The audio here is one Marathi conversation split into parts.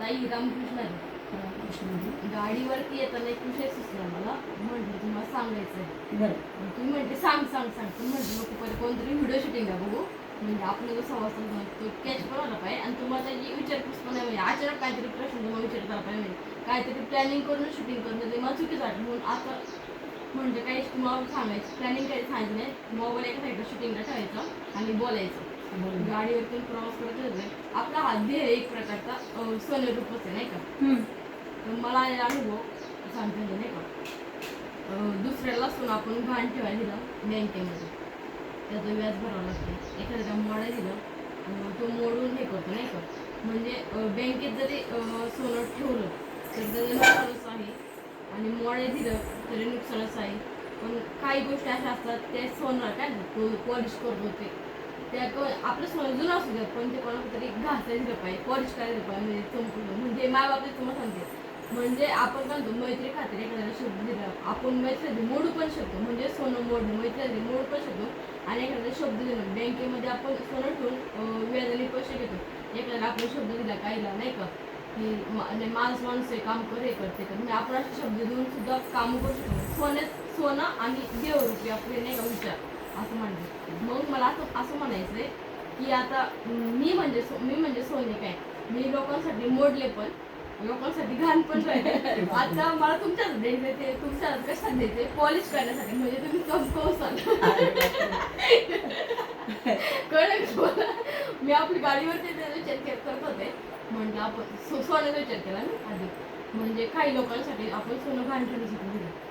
ताई रामकृष्ण गाडीवरती येताना एक विषय सुचला मला, म्हटलं तुम्हाला सांगायचं आहे. बरं. तुम्ही म्हटले सांग सांग सांग तुम्ही म्हटलं नको पहिले कोणतरी व्हिडिओ शूटिंग आहे बघू, म्हणजे आपलं जो संवाद तो कॅच पण व्हायला पाहिजे आणि तुम्हाला त्याची विचारपूस पण नाही, म्हणजे अचानक काहीतरी प्रश्न तुम्हाला विचारता पाहिजे, म्हणजे काहीतरी प्लॅनिंग करून शूटिंग करणं ते मला चुकीचं वाटलं. म्हणून आता म्हणजे काही तुम्हाला सांगायचं प्लॅनिंग काही सांगायचं नाही, मोबाईल एका साईडला शूटिंगला ठेवायचं आणि बोलायचं. गाडीवरतून प्रवास करत होते आपला हा ध्येय एक प्रकारचा स्वनिरूपच आहे नाही का. तर मला अनुभव सांगते नाही का, दुसऱ्याला असून आपण घाण ठेवायला दिलं बँकेमध्ये, त्याचं व्याज भरावं लागतं. एखाद्या मोडा दिलं तो मोडून हे करतो नाही का, म्हणजे बँकेत जरी सोनं ठेवलं तर त्याचं नुकसानच आहे आणि मोडे दिलं तरी नुकसानच आहे. पण काही गोष्टी अशा असतात ते सोनं काय तो पॉलिश करतो ते त्या आपलं सोनं जुनं असू द्या पण ते कोणाला तरी घासायला दिलं पाहिजे, पॉलिश करायला पाहिजे, म्हणजे चमकून म्हणजे माय बापले तुम्हाला सांगते. म्हणजे आपण काय म्हणतो मैत्री खात्री एखाद्याला शब्द दिला आपण मैत्री मोडू पण शकतो, म्हणजे सोनं मोडणं मैत्री मोडू पण शकतो. आणि एखाद्याला शब्द दिला बँकेमध्ये आपण सोनं ठेवून व्याजाने पैसे घेतो, एखाद्याला आपण शब्द दिला काहीला नाही का की माणूस काम करे करते तर म्हणजे आपण असे शब्द देऊन सुद्धा काम करू शकतो. सोनं आणि देवरूपी आपले नाही का विचार असं म्हणते. मग मला असं म्हणायचंय की आता मी म्हणजे सोने काय, मी लोकांसाठी मोडले पण लोकांसाठी घाण पण राहिले. आता मला तुमच्याच द्यायचे ते तुमच्या कशात द्यायचे पॉलिश करण्यासाठी, म्हणजे तुम्ही चमकवसाल कळलं. मी आपली गाडीवरती विचार करत होते, म्हटलं आपण सोन्याचा विचार केला ना आधी, म्हणजे काही लोकांसाठी आपण सोनं घाण ठेवण्यासाठी दिलं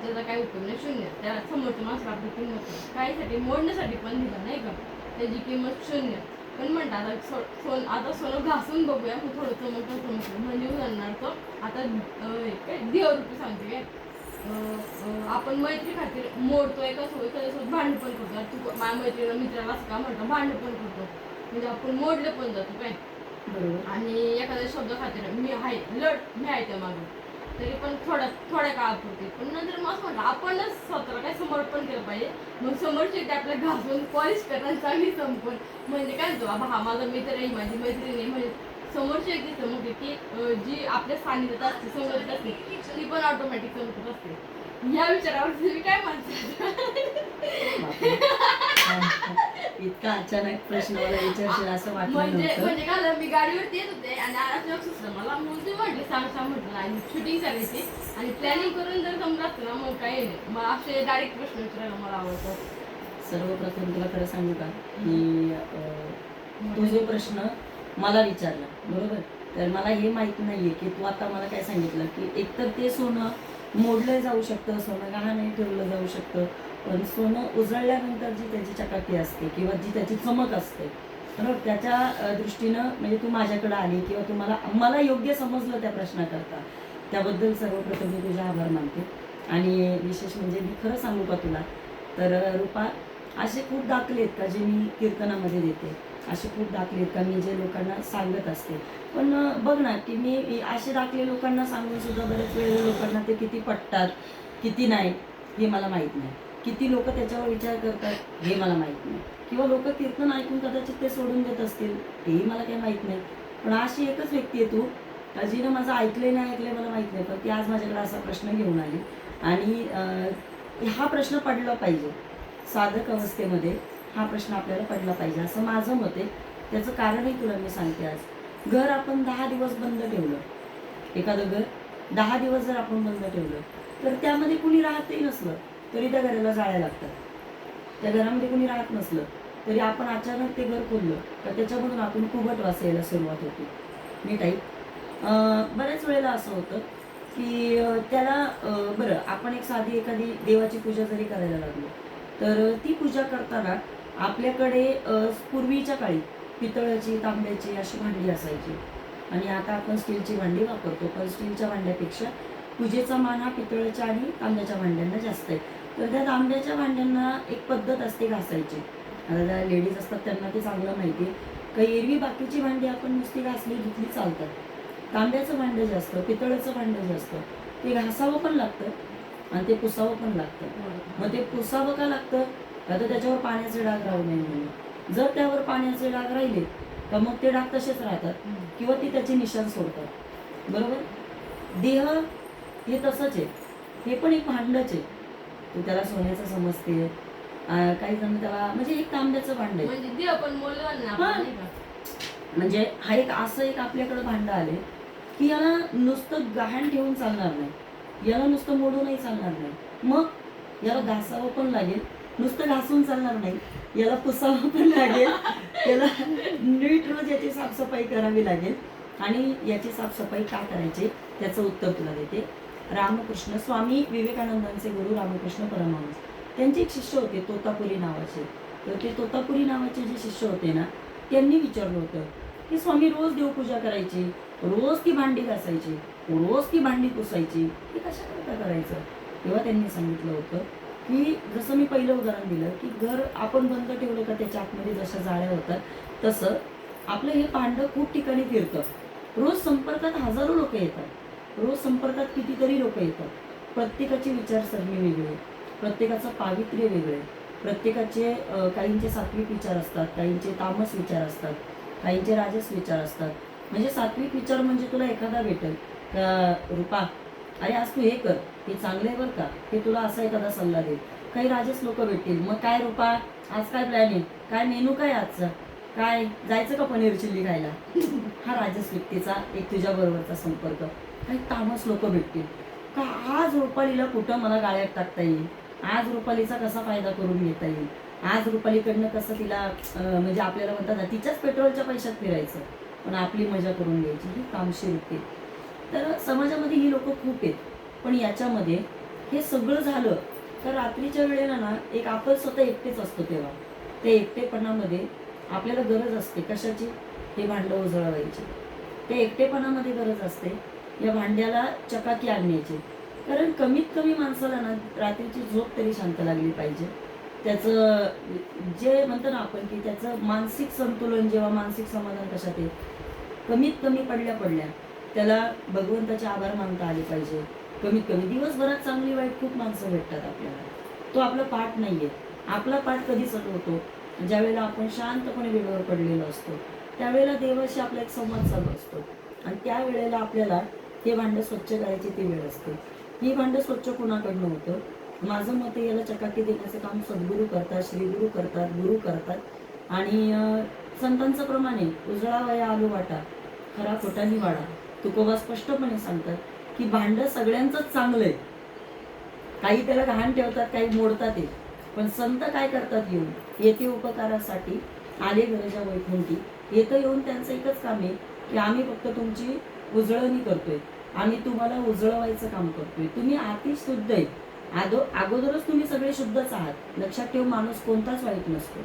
त्याचा काही उपयोग नाही, शून्य. त्याला समोरच्या माणसाला आपली किंमत नाही, काहीसाठी मोडण्यासाठी पण दिलं नाही का त्याची किंमत शून्य. पण म्हणतात आता सोनं घासून बघूया मग थोडं चमकलं, म्हणजे उदाहरणार्थ आता काय देवरूपी सांगते काय, आपण मैत्री खातीर मोडतोय एखाद्यासोबत भांडण पण करतो. तू माझ्या मैत्रीला मित्राला असं का म्हणतो भांडण पण करतो, म्हणजे आपण मोडले पण जातो काय. आणि एखाद्या शब्द खातीर मी आहे त्या मागे तरी पण थोड्या काळापुरते, पण नंतर मग असं म्हटलं आपणच स्वतःला काय समर्पण केलं पाहिजे. मग समोरचे ते आपल्या घासून पॉलिश करणं चांगली संपून, म्हणजे काय म्हणतो बाबा हा माझा मित्र आहे माझी मैत्रीण आहे, म्हणजे समोरची एक समजते की जी आपल्या सानिध्यात असते समोर असते ती पण ऑटोमॅटिक समजत असते. या विचारावर तुम्ही काय म्हणता? इतका अचानक प्रश्न मला विचारशील असं वाटलं नव्हतं. म्हणजे काय मी गाडीवरती येत होते आणि अचानक सुचलं मला, म्हणून तुम्ही म्हटले सांग म्हटलं आणि शूटिंग करायची आणि प्लॅनिंग करून जर जमलं असतं ना मग काही नाही. मग असे डायरेक्ट प्रश्न विचारायला मला आवडतात. सर्वप्रथम तुला खरं सांगू का की तो जो प्रश्न मला विचारला बरोबर, तर मला हे माहित नाहीये की तू आता मला काय सांगितलं की एकतर ते सोनं मोडलं जाऊ शकतं, सोनं गहाणे ठेवलं जाऊ शकतं, पण सोनं उजळल्यानंतर जी त्याची चकाकी असते किंवा जी त्याची चमक असते बरोबर, त्याच्या दृष्टीनं म्हणजे तू माझ्याकडे आली किंवा मला योग्य समजलं त्या प्रश्नाकरता, त्याबद्दल सर्वप्रथम मी तुझे आभार मानते. आणि विशेष म्हणजे मी खरं सांगू का तुला तर रूपा, असे खूप दाखले आहेत का जे मी कीर्तनामध्ये देते, असे खूप दाखले आहेत का मी जे लोकांना सांगत असते. पण बघ ना की मी असे दाखले लोकांना सांगून सुद्धा बरेच वेळेला लोकांना ते किती पटतात किती नाही हे मला माहीत नाही, किती लोक त्याच्यावर विचार करतात हे मला माहीत नाही, किंवा लोक कीर्तन ऐकून कदाचित ते सोडून देत असतील तेही मला काही माहीत नाही. पण अशी एकच व्यक्ती आहे तू का जिनं माझं ऐकलंय नाही ऐकलंय मला माहीत नाही, पण ती आज माझ्याकडे असा प्रश्न घेऊन आली आणि हा प्रश्न पडला पाहिजे साधक अवस्थेमध्ये, हा प्रश्न आपल्याला पडला पाहिजे असं माझं मत आहे. त्याचं कारणही तुला मी सांगते. आज घर आपण 10 दिवस बंद ठेवलं, एखादं घर 10 दिवस जर आपण बंद ठेवलं तर त्यामध्ये कुणी राहतही नसलं तरी त्या घराला जाळ्या लागतात. त्या घरामध्ये कुणी राहत नसलं तरी आपण अचानक ते घर खोललं तर त्याच्यामधून आपण कुबट वाचायला सुरुवात होती. नीट आहे. बऱ्याच वेळेला असं होतं की त्याला बरं आपण एक साधी एखादी देवाची पूजा जरी करायला लागलो तर ती पूजा करताना आपल्याकडे पूर्वीच्या काळी पितळाची तांब्याची अशी भांडी असायची आणि आता आपण स्टीलची भांडी वापरतो, पण स्टीलच्या भांड्यापेक्षा पूजेचा मान हा पितळाच्या आणि तांब्याच्या भांड्यांना जास्त आहे. तर त्या तांब्याच्या भांड्यांना एक पद्धत असते घासायची. आता ज्या लेडीज असतात त्यांना ते चांगलं माहिती आहे. काही एरवी बाकीची भांडी आपण नुसती घासली धुतली चालतात, तांब्याचं भांडं जे असतं पितळाचं भांडं जे असतं ते घासावं पण लागतं आणि ते पुसावं पण लागतं. मग ते पुसावं का लागतं? आता त्याच्यावर पाण्याचे डाग राहू नये म्हणून. जर त्यावर पाण्याचे डाग राहिले का मग ते डाग तसेच राहतात किंवा ती त्याचे निशाण सोडतात. बरोबर. देह हे तसंच आहे, हे पण एक भांडच आहे. तू त्याला सोन्याचं समजते, काही जण त्याला म्हणजे एक तांब्याचं भांड आहे. म्हणजे देव पण मौल्यवान ना आपण, नाही का? म्हणजे हा एक असं एक आपल्याकडे भांड आले की याला नुसतं गहाण ठेवून चालणार नाही, याला नुसतं मोडूनही चालणार नाही, मग याला घासावं पण लागेल, नुसतं घासून चालणार नाही, याला पुसावं पण लागेल, याला नीट रोज याची साफसफाई करावी लागेल. आणि याची साफसफाई का करायची त्याचं उत्तर तुला देते. रामकृष्ण स्वामी विवेकानंदांचे गुरु रामकृष्ण परमहंस, त्यांचे एक शिष्य होते तोतापुरी नावाचे. तर ते तोतापुरी नावाचे जे शिष्य होते ना, त्यांनी विचारलं होतं की स्वामी रोज देवपूजा करायची, रोज ती भांडी घासायची, रोज ती भांडी पुसायची, हे कशाकरता करायचं. तेव्हा त्यांनी सांगितलं होतं की जसं मी पहिलं उदाहरण दिलं की घर आपण बंद ठेवलं का त्याच्या आतमध्ये जशा जाळ्या होतात, तसं आपलं हे भांडं खूप ठिकाणी फिरतं. रोज संपर्कात हजारो लोक येतात, रोज संपर्कात कितीतरी लोक येतात. प्रत्येकाची विचारसरणी वेगळी आहे, प्रत्येकाचं पावित्र्य वेगळं आहे, प्रत्येकाचे काहींचे सात्विक विचार असतात, काहींचे तामस विचार असतात, काहींचे राजस विचार असतात. म्हणजे सात्विक विचार म्हणजे तुला एखादा भेटेल का रूपा अरे आज तू हे कर, हे चांगलं आहे बरं का, हे तुला असा एखादा सल्ला देईल. काही राजस लोक भेटतील, मग काय रूपा आज काय प्लॅनिंग, काय मेनू काय आजचा, काय जायचं का पनीर चिल्ली खायला, हा राजस व्यक्तीचा एक तुझ्या बरोबरचा संपर्क. काही तामस लोक भेटतील का आज रुपालीला कुठं मला गाळ्यात टाकता येईल, आज रुपालीचा कसा फायदा करून घेता येईल, आज रुपालीकडनं कसं तिला म्हणजे आपल्याला म्हणतात ना तिच्याच पेट्रोलच्या पैशात फिरायचं पण आपली मजा करून घ्यायची, ही कामशीर होते. तर समाजामध्ये ही लोक खूप आहेत. पण याच्यामध्ये हे सगळं झालं तर रात्रीच्या वेळेला ना एक आपण स्वतः एकटेच असतो, तेव्हा त्या एकटेपणामध्ये आपल्याला गरज असते कशाची, हे भांडं उजळवायची. त्या एकटेपणामध्ये गरज असते या भांड्याला चकाकी आणण्याची. कारण कमीत कमी माणसाला ना रात्रीची झोप तरी शांत लागली पाहिजे. त्याचं जे म्हणतो ना आपण की त्याचं मानसिक संतुलन, जेव्हा मानसिक समाधान कशात आहे, कमीत कमी पडल्या त्याला भगवंताचे आभार मानता आले पाहिजे. कमीत कमी दिवसभरात चांगली वाईट खूप माणसं भेटतात आपल्याला, तो आपला पाठ नाहीये. आपला पाठ कधी चालू होतो, ज्यावेळेला आपण शांतपणे बेडवर पडलेलो असतो, त्यावेळेला देवाशी आपला एक संवाद चालू असतो आणि त्यावेळेला आपल्याला हे भांडं स्वच्छ करायची ती वेळ असते. ही भांडं स्वच्छ कुणाकडनं होतं, माझं मत याला चकाकी देण्याचं काम सद्गुरू करतात, श्रीगुरू करतात, गुरु करतात. आणि संतांचं प्रमाणे उजळावया आलो वाटा, खरा खोटाही वाडा. तुकोबा स्पष्टपणे सांगतात की भांडं सगळ्यांचंच चांगलं आहे, काही त्याला गहाण ठेवतात, काही मोडतात ते. पण संत काय करतात, येऊन येथे उपकारासाठी आले गरजा वैकुंठी. येतं येऊन त्यांचं एकच काम आहे की आम्ही फक्त तुमची उजळणी करतोय, आम्ही तुम्हाला उजळवायचं काम करतोय. तुम्ही आती शुद्ध आहे, अगोदरच तुम्ही सगळे शुद्धच आहात. लक्षात ठेव, माणूस कोणताच वाईट नसतो,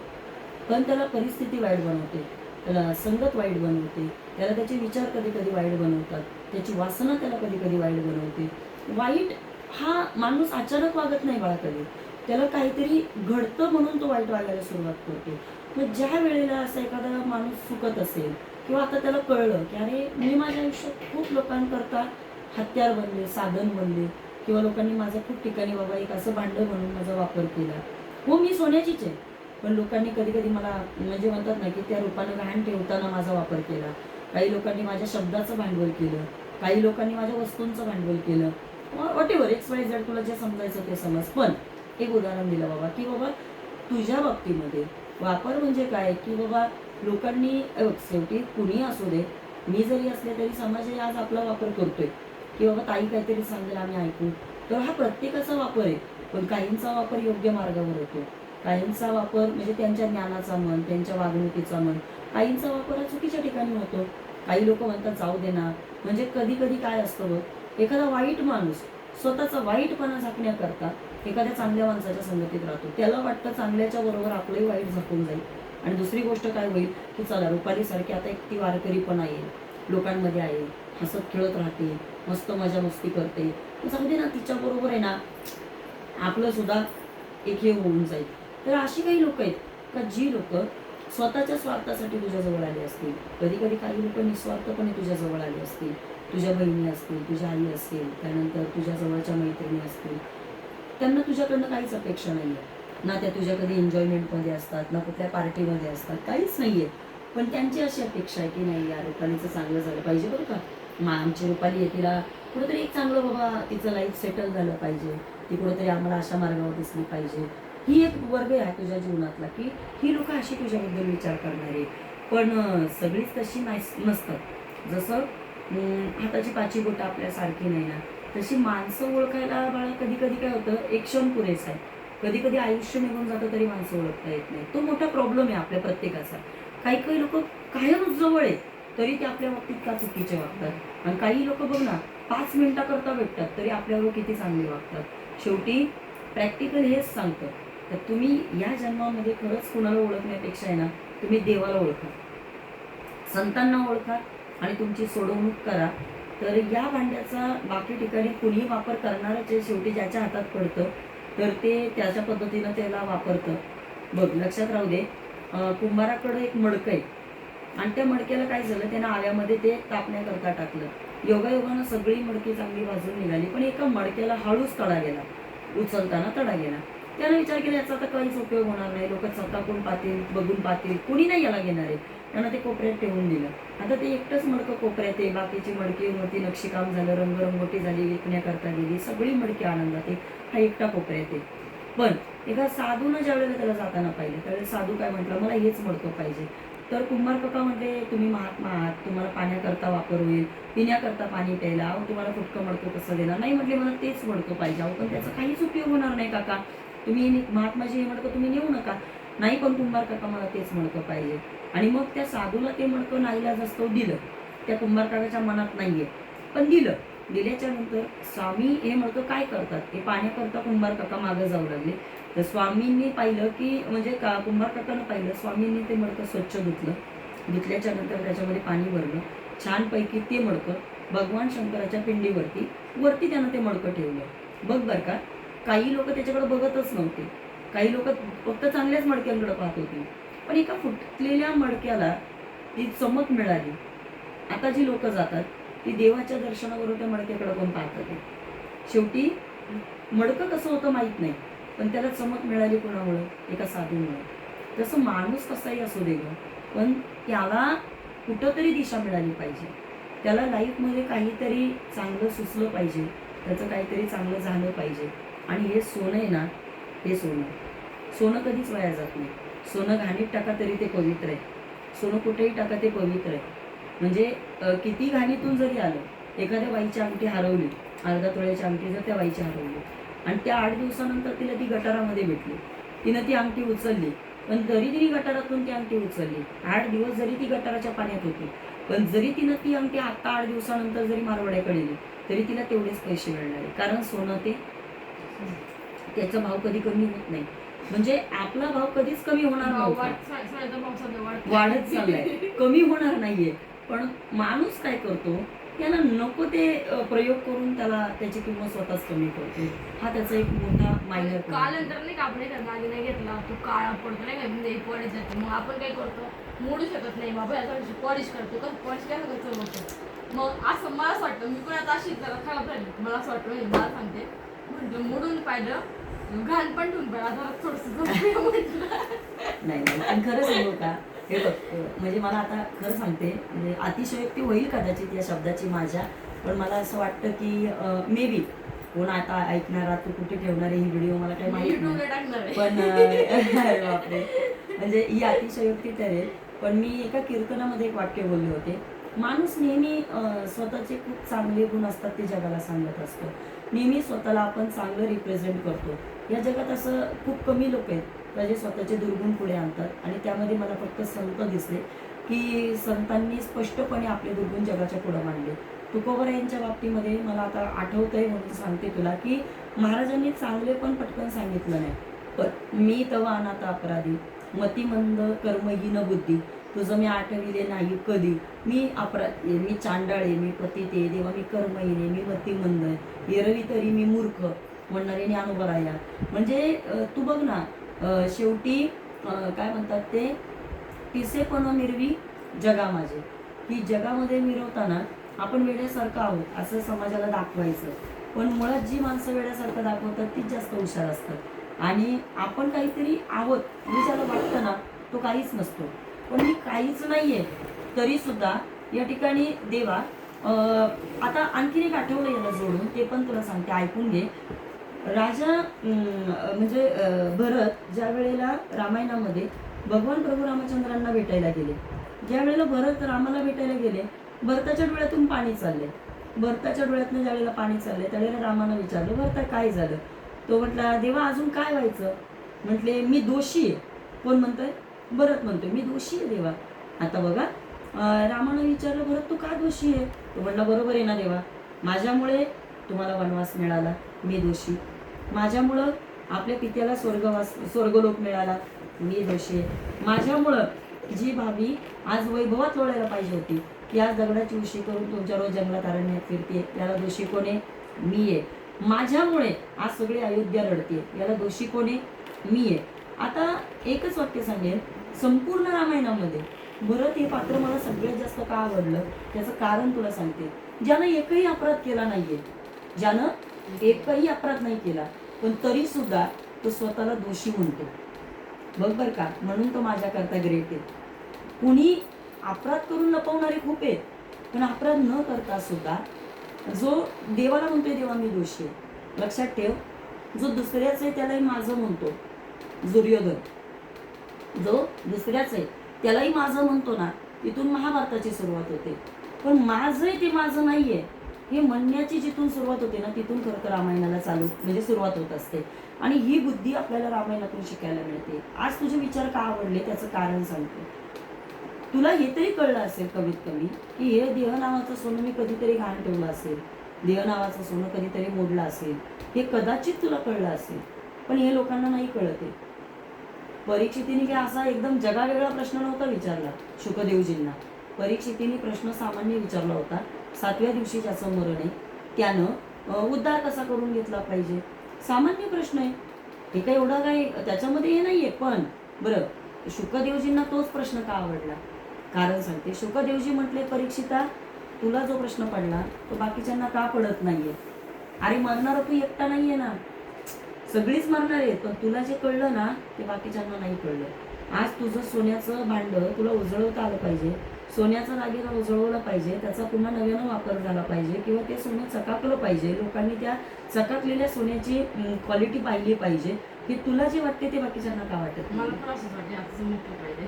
पण त्याला परिस्थिती वाईट बनवते, त्याला संगत वाईट बनवते, त्याला त्याचे विचार कधी कधी वाईट बनवतात, त्याची वासना त्याला कधी कधी वाईट बनवते. वाईट हा माणूस अचानक वागत नाही बाळा, कधी त्याला काहीतरी घडतं म्हणून तो वाईट वागायला सुरुवात करतो. मग ज्या वेळेला असा एखादा माणूस चुकत असेल किंवा आता त्याला कळलं की अरे मी माझ्या आयुष्यात खूप लोकांकरता हत्यार बनले, साधन बनले, किंवा लोकांनी माझं खूप ठिकाणी बाबा एक असं भांडं म्हणून माझा वापर केला. हो मी सोन्याचीच आहे, पण लोकांनी कधी कधी मला म्हणजे म्हणतात ना की त्या रूपानं गहाण ठेवताना माझा वापर केला. काही लोकांनी माझ्या शब्दाचं भांडवल केलं, काही लोकांनी माझ्या वस्तूंचं भांडवल केलं, व्हॉटेव्हर XYZ तुला जे समजायचं ते समज. पण एक उदाहरण दिलं बाबा की बाबा तुझ्या बाबतीमध्ये वापर म्हणजे काय की बाबा लोकांनी शेवटी कुणी असू दे, मी जरी असले तरी समाज आज आपला वापर करतोय की बाबा ताई काहीतरी सांगेल आम्ही ऐकू, तर हा प्रत्येकाचा वापर आहे. पण काहींचा वापर योग्य मार्गावर होतो, काहींचा वापर म्हणजे त्यांच्या ज्ञानाचा मन, त्यांच्या वागणुकीचा मन, काहींचा वापर हा चुकीच्या ठिकाणी होतो. काही लोक म्हणतात जाऊ दे ना. म्हणजे कधी कधी काय असतं बघ, एखादा वाईट माणूस स्वतःचा वाईटपणा झाकण्याकरता एखाद्या चांगल्या माणसाच्या संगतीत राहतो, त्याला वाटतं चांगल्याच्या बरोबर आपलंही वाईट झाकून जाईल. आणि दुसरी गोष्ट काय होईल की चला रुपालीसारखी आता एक ती वारकरी पण आहे, लोकांमध्ये आहे, हसत खेळत राहते, मस्त मजा मस्ती करते, जाऊ दे ना तिच्या बरोबर आहे ना आपलं सुद्धा एक हे होऊन जाईल. तर अशी काही लोक आहेत का जी लोक स्वतःच्या स्वार्थासाठी तुझ्या जवळ आली असतील. कधी कधी काही लोक निस्वार्थपणे तुझ्या जवळ आले असतील, तुझ्या बहिणी असतील, तुझ्या आई असतील, त्यानंतर तुझ्या जवळच्या मैत्रिणी असतील. त्यांना तुझ्याकडनं काहीच अपेक्षा नाही आहे ना, त्या तुझ्या कधी एन्जॉयमेंटमध्ये असतात ना कुठल्या पार्टीमध्ये असतात, काहीच नाही आहे. पण त्यांची अशी अपेक्षा आहे की नाही या रुपालीचं चांगलं झालं पाहिजे बरं का, आमची रुपाली आहे तिला कुठेतरी एक चांगलं बाबा तिचं लाईफ सेटल झालं पाहिजे, ती कुठेतरी आम्हाला अशा मार्गावर दिसली पाहिजे. ही एक वर्ग आहे तुझ्या जीवनातला की ही लोक अशी तुझ्याबद्दल विचार करणारे. पण सगळीच तशी नसतात. जसं हाताची पाची बोटं आपल्यासारखी नाही ना, तशी माणसं ओळखायला बाळा कधी कधी काय होतं, एक क्षण पुरेसा आहे. कधी कधी आयुष्य निघून जातं तरी माणसं ओळखता येत नाही. तो मोठा प्रॉब्लेम आहे आपल्या प्रत्येकाचा. काही काही लोक कायमच जवळ आहे तरी ते आपल्या बाबतीत का चुकीचे वागतात, आणि काही लोक बघ ना 5 मिनिटाकरता भेटतात तरी आपल्यावर किती चांगले वागतात. शेवटी प्रॅक्टिकल हेच सांगतं तर तुम्ही या जन्मामध्ये खरंच कुणाला ओळखण्यापेक्षा आहे ना, तुम्ही देवाला ओळखा, संतांना ओळखा आणि तुमची सोडवणूक करा. तर या भांड्याचा बाकी ठिकाणी कुणीही वापर करणारच आहे. शेवटी ज्याच्या हातात पडतं तर ते त्याच्या पद्धतीनं त्याला वापरतं. बघ लक्षात राहू दे, कुंभाराकडे एक मडकं आहे आणि त्या मडक्याला काय झालं, त्यानं आव्यामध्ये ते तापण्याकरता टाकलं. योगायोगानं सगळी मडकी चांगली भाजून निघाली, पण एका मडक्याला हळूच तडा गेला, उचलताना तडा गेला. त्यानं विचार केला याचा तर काहीच उपयोग होणार नाही, लोक चकाकून पाहतील, बघून पाहतील, कुणी नाही याला घेणार आहे. त्यानं ते कोपऱ्यात ठेवून दिलं. आता ते एकटंच मडकं कोपऱ्यात आहे, बाकीची मडकी होती, नक्षीकाम झालं, रंगरंगोटी झाली, विकण्याकरता गेली, सगळी मडकी आनंदात आहे, हा एकटा कोपऱ्यात आहे. पण एका साधूनं ज्यावेळेला त्याला जाताना पाहिलं त्यावेळेस साधू काय म्हटलं, मला हेच मडकं पाहिजे. तर कुंभार काका म्हणते तुम्ही महात्मा आहात, तुम्हाला पाण्याकरता वापर होईल, पिण्याकरता पाणी प्यायला, अहो तुम्हाला फुटकं मडकं कसं देणार. नाही म्हटले मला तेच मडकं पाहिजे. अहो पण त्याचा काहीच उपयोग होणार नाही काका, तुम्ही महात्माजी हे मडकं तुम्ही नेऊ नका. नाही पण कुंभार काका मला तेच मडकं पाहिजे. आणि मग त्या साधूला ते मडकं नाईलाज असतो दिलं, त्या कुंभार काकाच्या मनात नाहीये पण दिलं. दिल्याच्या नंतर स्वामी हे मडकं काय करतात, हे पाण्याकरता कुंभार काका मागं जाऊ लागले. तर स्वामींनी पाहिलं की म्हणजे कुंभार काकानं पाहिलं, स्वामींनी ते मडकं स्वच्छ धुतलं. धुतल्याच्या नंतर त्याच्यामध्ये पाणी भरलं, छानपैकी ते मडकं भगवान शंकराच्या पिंडीवरती त्यानं ते मडकं ठेवलं. बघ बरं का, काही लोक त्याच्याकडे बघतच नव्हते, काही लोक फक्त चांगल्याच मडक्यांकडे पाहत होते. पण एका फुटलेल्या मडक्याला ती चमक मिळाली. आता जी लोक जातात ती देवाच्या दर्शनावरून त्या मडक्याकडे पण पाहतात. शेवटी मडकं कसं होतं माहीत नाही, पण त्याला चमक मिळाली कोणामुळे, एका साधूमुळे. तसं माणूस कसाही असू दे गं, पण त्याला कुठंतरी दिशा मिळाली पाहिजे, त्याला लाईफमध्ये काहीतरी चांगलं सुचलं पाहिजे, त्याचं काहीतरी चांगलं झालं पाहिजे. आणि हे सोनं आहे ना, हे सोनं कधीच वाया जात नाही. सोनं घाणीत टाका तरी ते पवित्र आहे, सोनं कुठेही टाका ते पवित्र आहे. म्हणजे किती घाणीतून जरी आलं, एखाद्या बाईची अंगठी हरवली, अर्धा तोळ्याची अंगठी जर त्या बाईची हरवली आणि त्या 8 दिवसानंतर तिला ती गटारामध्ये भेटली, तिनं ती अंगठी उचलली, पण जरी तिने गटारातून ती अंगठी उचलली, 8 दिवस जरी ती गटाराच्या पाण्यात होती, पण जरी तिनं ती अंगठी आता 8 दिवसानंतर जरी मारवाड्याकडे दिली तरी तिला तेवढेच पैसे मिळणार. कारण सोनं ते त्याचा भाव कधी कमी होत नाही. म्हणजे आपला भाव कधीच कमी होणार नव्हता, वाढत चाललाय, कमी होणार नाहीये. पण माणूस काय करतो, त्याला नको ते प्रयोग करून त्याला त्याची किंमत स्वतःच कमी करतो. हा त्याचा एक मोठा मायनर कालांतर नाही का, आपण एखादा नाही घेतला तो काळा पडतो नाही का, पॉलिश जाते, मग आपण काय करतो, मोडू शकत नाही बाबा याचा पॉलिश करतो का, पॉलिश काय करतो. मग असं मला असं वाटतं, मी पण आता अशी जरा खराब झाली, मला असं वाटतं म्हणजे मला सांगते, म्हटलं मोडून पाहिलं, घाण पण ठेवून पाहिलं, आता थोडंसं नाही पण खरं सांगू का, हे बघ म्हणजे मला आता खरं सांगते, म्हणजे अतिशयोक्ती होईल कदाचित या शब्दाची माझ्या, पण मला असं वाटतं की मे बी कोण आता ऐकणारा, तू कुठे ठेवणार आहे ही व्हिडिओ मला काही माहिती नाही, पण बापरे, म्हणजे ही अतिशयोक्ती ठरेल. पण मी एका कीर्तनामध्ये एक वाक्य बोलले होते, माणूस नेहमी स्वतःचे खूप चांगले गुण असतात ते जगाला सांगत असतो, नेहमी स्वतःला आपण चांगलं रिप्रेझेंट करतो. या जगात असं खूप कमी लोक आहेत जे स्वतःचे दुर्गुण पुढे आणतात, आणि त्यामध्ये मला फक्त संत दिसले की संतांनी स्पष्टपणे आपले दुर्गुण जगाच्या पुढे मांडले. तुकोबरायांच्या बाबतीमध्ये मला आता आठवतंय म्हणून सांगते तुला की महाराजांनी चांगले पण पटकन सांगितलं नाही, पण मी तवा अनाथ अपराधी, मतिमंद कर्महीन बुद्धी, तुझं मी आठविले नाही कधी, मी अपराधी, मी चांडाळे, मी पतित आहे देवा, मी कर्महीन आहे, मी मतिमंद आहे, एरवी तरी मी मूर्ख म्हणणारे ज्ञानोबराया. म्हणजे तू बघ ना, शेवटी काय म्हणतात ते, तिसेपण मिरवी जगा माझे, की जगामध्ये मिरवताना आपण वेड्यासारखं आहोत असं समाजाला दाखवायचं, पण मुळात जी माणसं वेड्यासारखं दाखवतात तीच जास्त हुशार असतात, आणि आपण काहीतरी आहोत म्हणजे ज्याला वाटतं ना तो काहीच नसतो. पण मी काहीच नाहीये. तरी सुद्धा या ठिकाणी देवा आता आणखीन एक आठवलं याला जोडून, ते पण तुला सांगते, ऐकून घे. राजा म्हणजे भरत ज्या वेळेला रामायणामध्ये भगवान प्रभू रामचंद्रांना भेटायला गेले, ज्या वेळेला भरत रामाला भेटायला गेले, भरताच्या डोळ्यातून पाणी चाललंय. भरताच्या डोळ्यातून ज्या वेळेला पाणी चाललंय त्यावेळेला रामानं विचारलं, भरता काय झालं? तो म्हटला, देवा अजून काय व्हायचं? म्हटले, मी दोषी आहे. कोण म्हणतोय? भरत म्हणतोय, मी दोषी आहे देवा. आता बघा, रामानं विचारलं, भरत तू का दोषी आहे? तो म्हटला, बरोबर आहे ना देवा, माझ्यामुळे तुम्हाला वनवास मिळाला, मी दोषी. माझ्यामुळं आपल्या पित्याला स्वर्गलोक मिळाला, मी दोषी आहे. माझ्यामुळं जी भाभी आज वैभवात लोळायला पाहिजे होती, ती आज दगडाची उशी करून तुमच्या रोज जंगलात अरण्यात फिरते, याला दोषी कोण आहे? मी आहे. माझ्यामुळे आज सगळी अयोध्या रडते, याला दोषी कोण आहे? मी आहे. आता एकच वाक्य सांगेल, संपूर्ण रामायणामध्ये भरत हे पात्र मला सगळ्यात जास्त का आवडलं, त्याचं कारण तुला सांगते. ज्यानं एकही अपराध केला नाहीये, ज्यानं एकही अपराध नाही केला, पण तरी सुद्धा तो स्वतःला दोषी म्हणतो. बघ बर का, म्हणून तो माझ्याकरता ग्रेट आहे. कुणी अपराध करून लपवणारे खूप आहेत, पण अपराध न करता सुद्धा जो देवाला म्हणतोय देवा मी दोषी आहे. लक्षात ठेव, जो दुसऱ्याच आहे त्यालाही माझं म्हणतो, दुर्योधन जो दुसऱ्याच आहे त्यालाही माझं म्हणतो ना, तिथून महाभारताची सुरुवात होते. पण माझं आहे ते माझं नाहीये हे म्हणण्याची जिथून सुरुवात होते ना, तिथून खरं तर रामायणाला चालू म्हणजे सुरुवात होत असते. आणि ही बुद्धी आपल्याला रामायणातून शिकायला मिळते. आज तुझे विचार का आवडले त्याचं कारण सांगते. तुला हे तरी कळलं असेल कमीत कमी की हे देह नावाचं सोनं मी कधीतरी घाण ठेवलं असेल, देह नावाचं सोनं कधीतरी मोडलं असेल, हे कदाचित तुला कळलं असेल. पण हे लोकांना नाही कळत आहे. परीक्षितीने काय असा एकदम जगावेगळा प्रश्न नव्हता विचारला शुकदेवजींना. परीक्षितीने प्रश्न सामान्य विचारला होता. 7व्या दिवशी ज्याचं मरण आहे त्यानं उद्धार कसा करून घेतला पाहिजे, सामान्य प्रश्न आहे. हे काय एवढा काही त्याच्यामध्ये हे नाहीये. पण बरं, शुकदेवजींना तोच प्रश्न का आवडला? कारण सांगते. शुकदेवजी म्हटले, परीक्षिता तुला जो प्रश्न पडला तो बाकीच्यांना का पडत नाहीये? अरे मरणार तू एकटा नाहीये ना, सगळीच मरणार आहे. पण तुला जे कळलं ना ते बाकीच्यांना नाही कळलं. आज तुझं सोन्याचं भांड तुला उजळवता आलं पाहिजे, सोन्याचा दागिना उजळवला पाहिजे, त्याचा पुन्हा नव्यानं वापर झाला पाहिजे, किंवा ते सोनं चकाकलं पाहिजे, लोकांनी त्या चकाकलेल्या सोन्याची क्वालिटी पाहिली पाहिजे. हे तुला जे वाटते ते बाकीच्यांना का वाटत? मला पण असंच वाटतं, आता समजलं पाहिजे.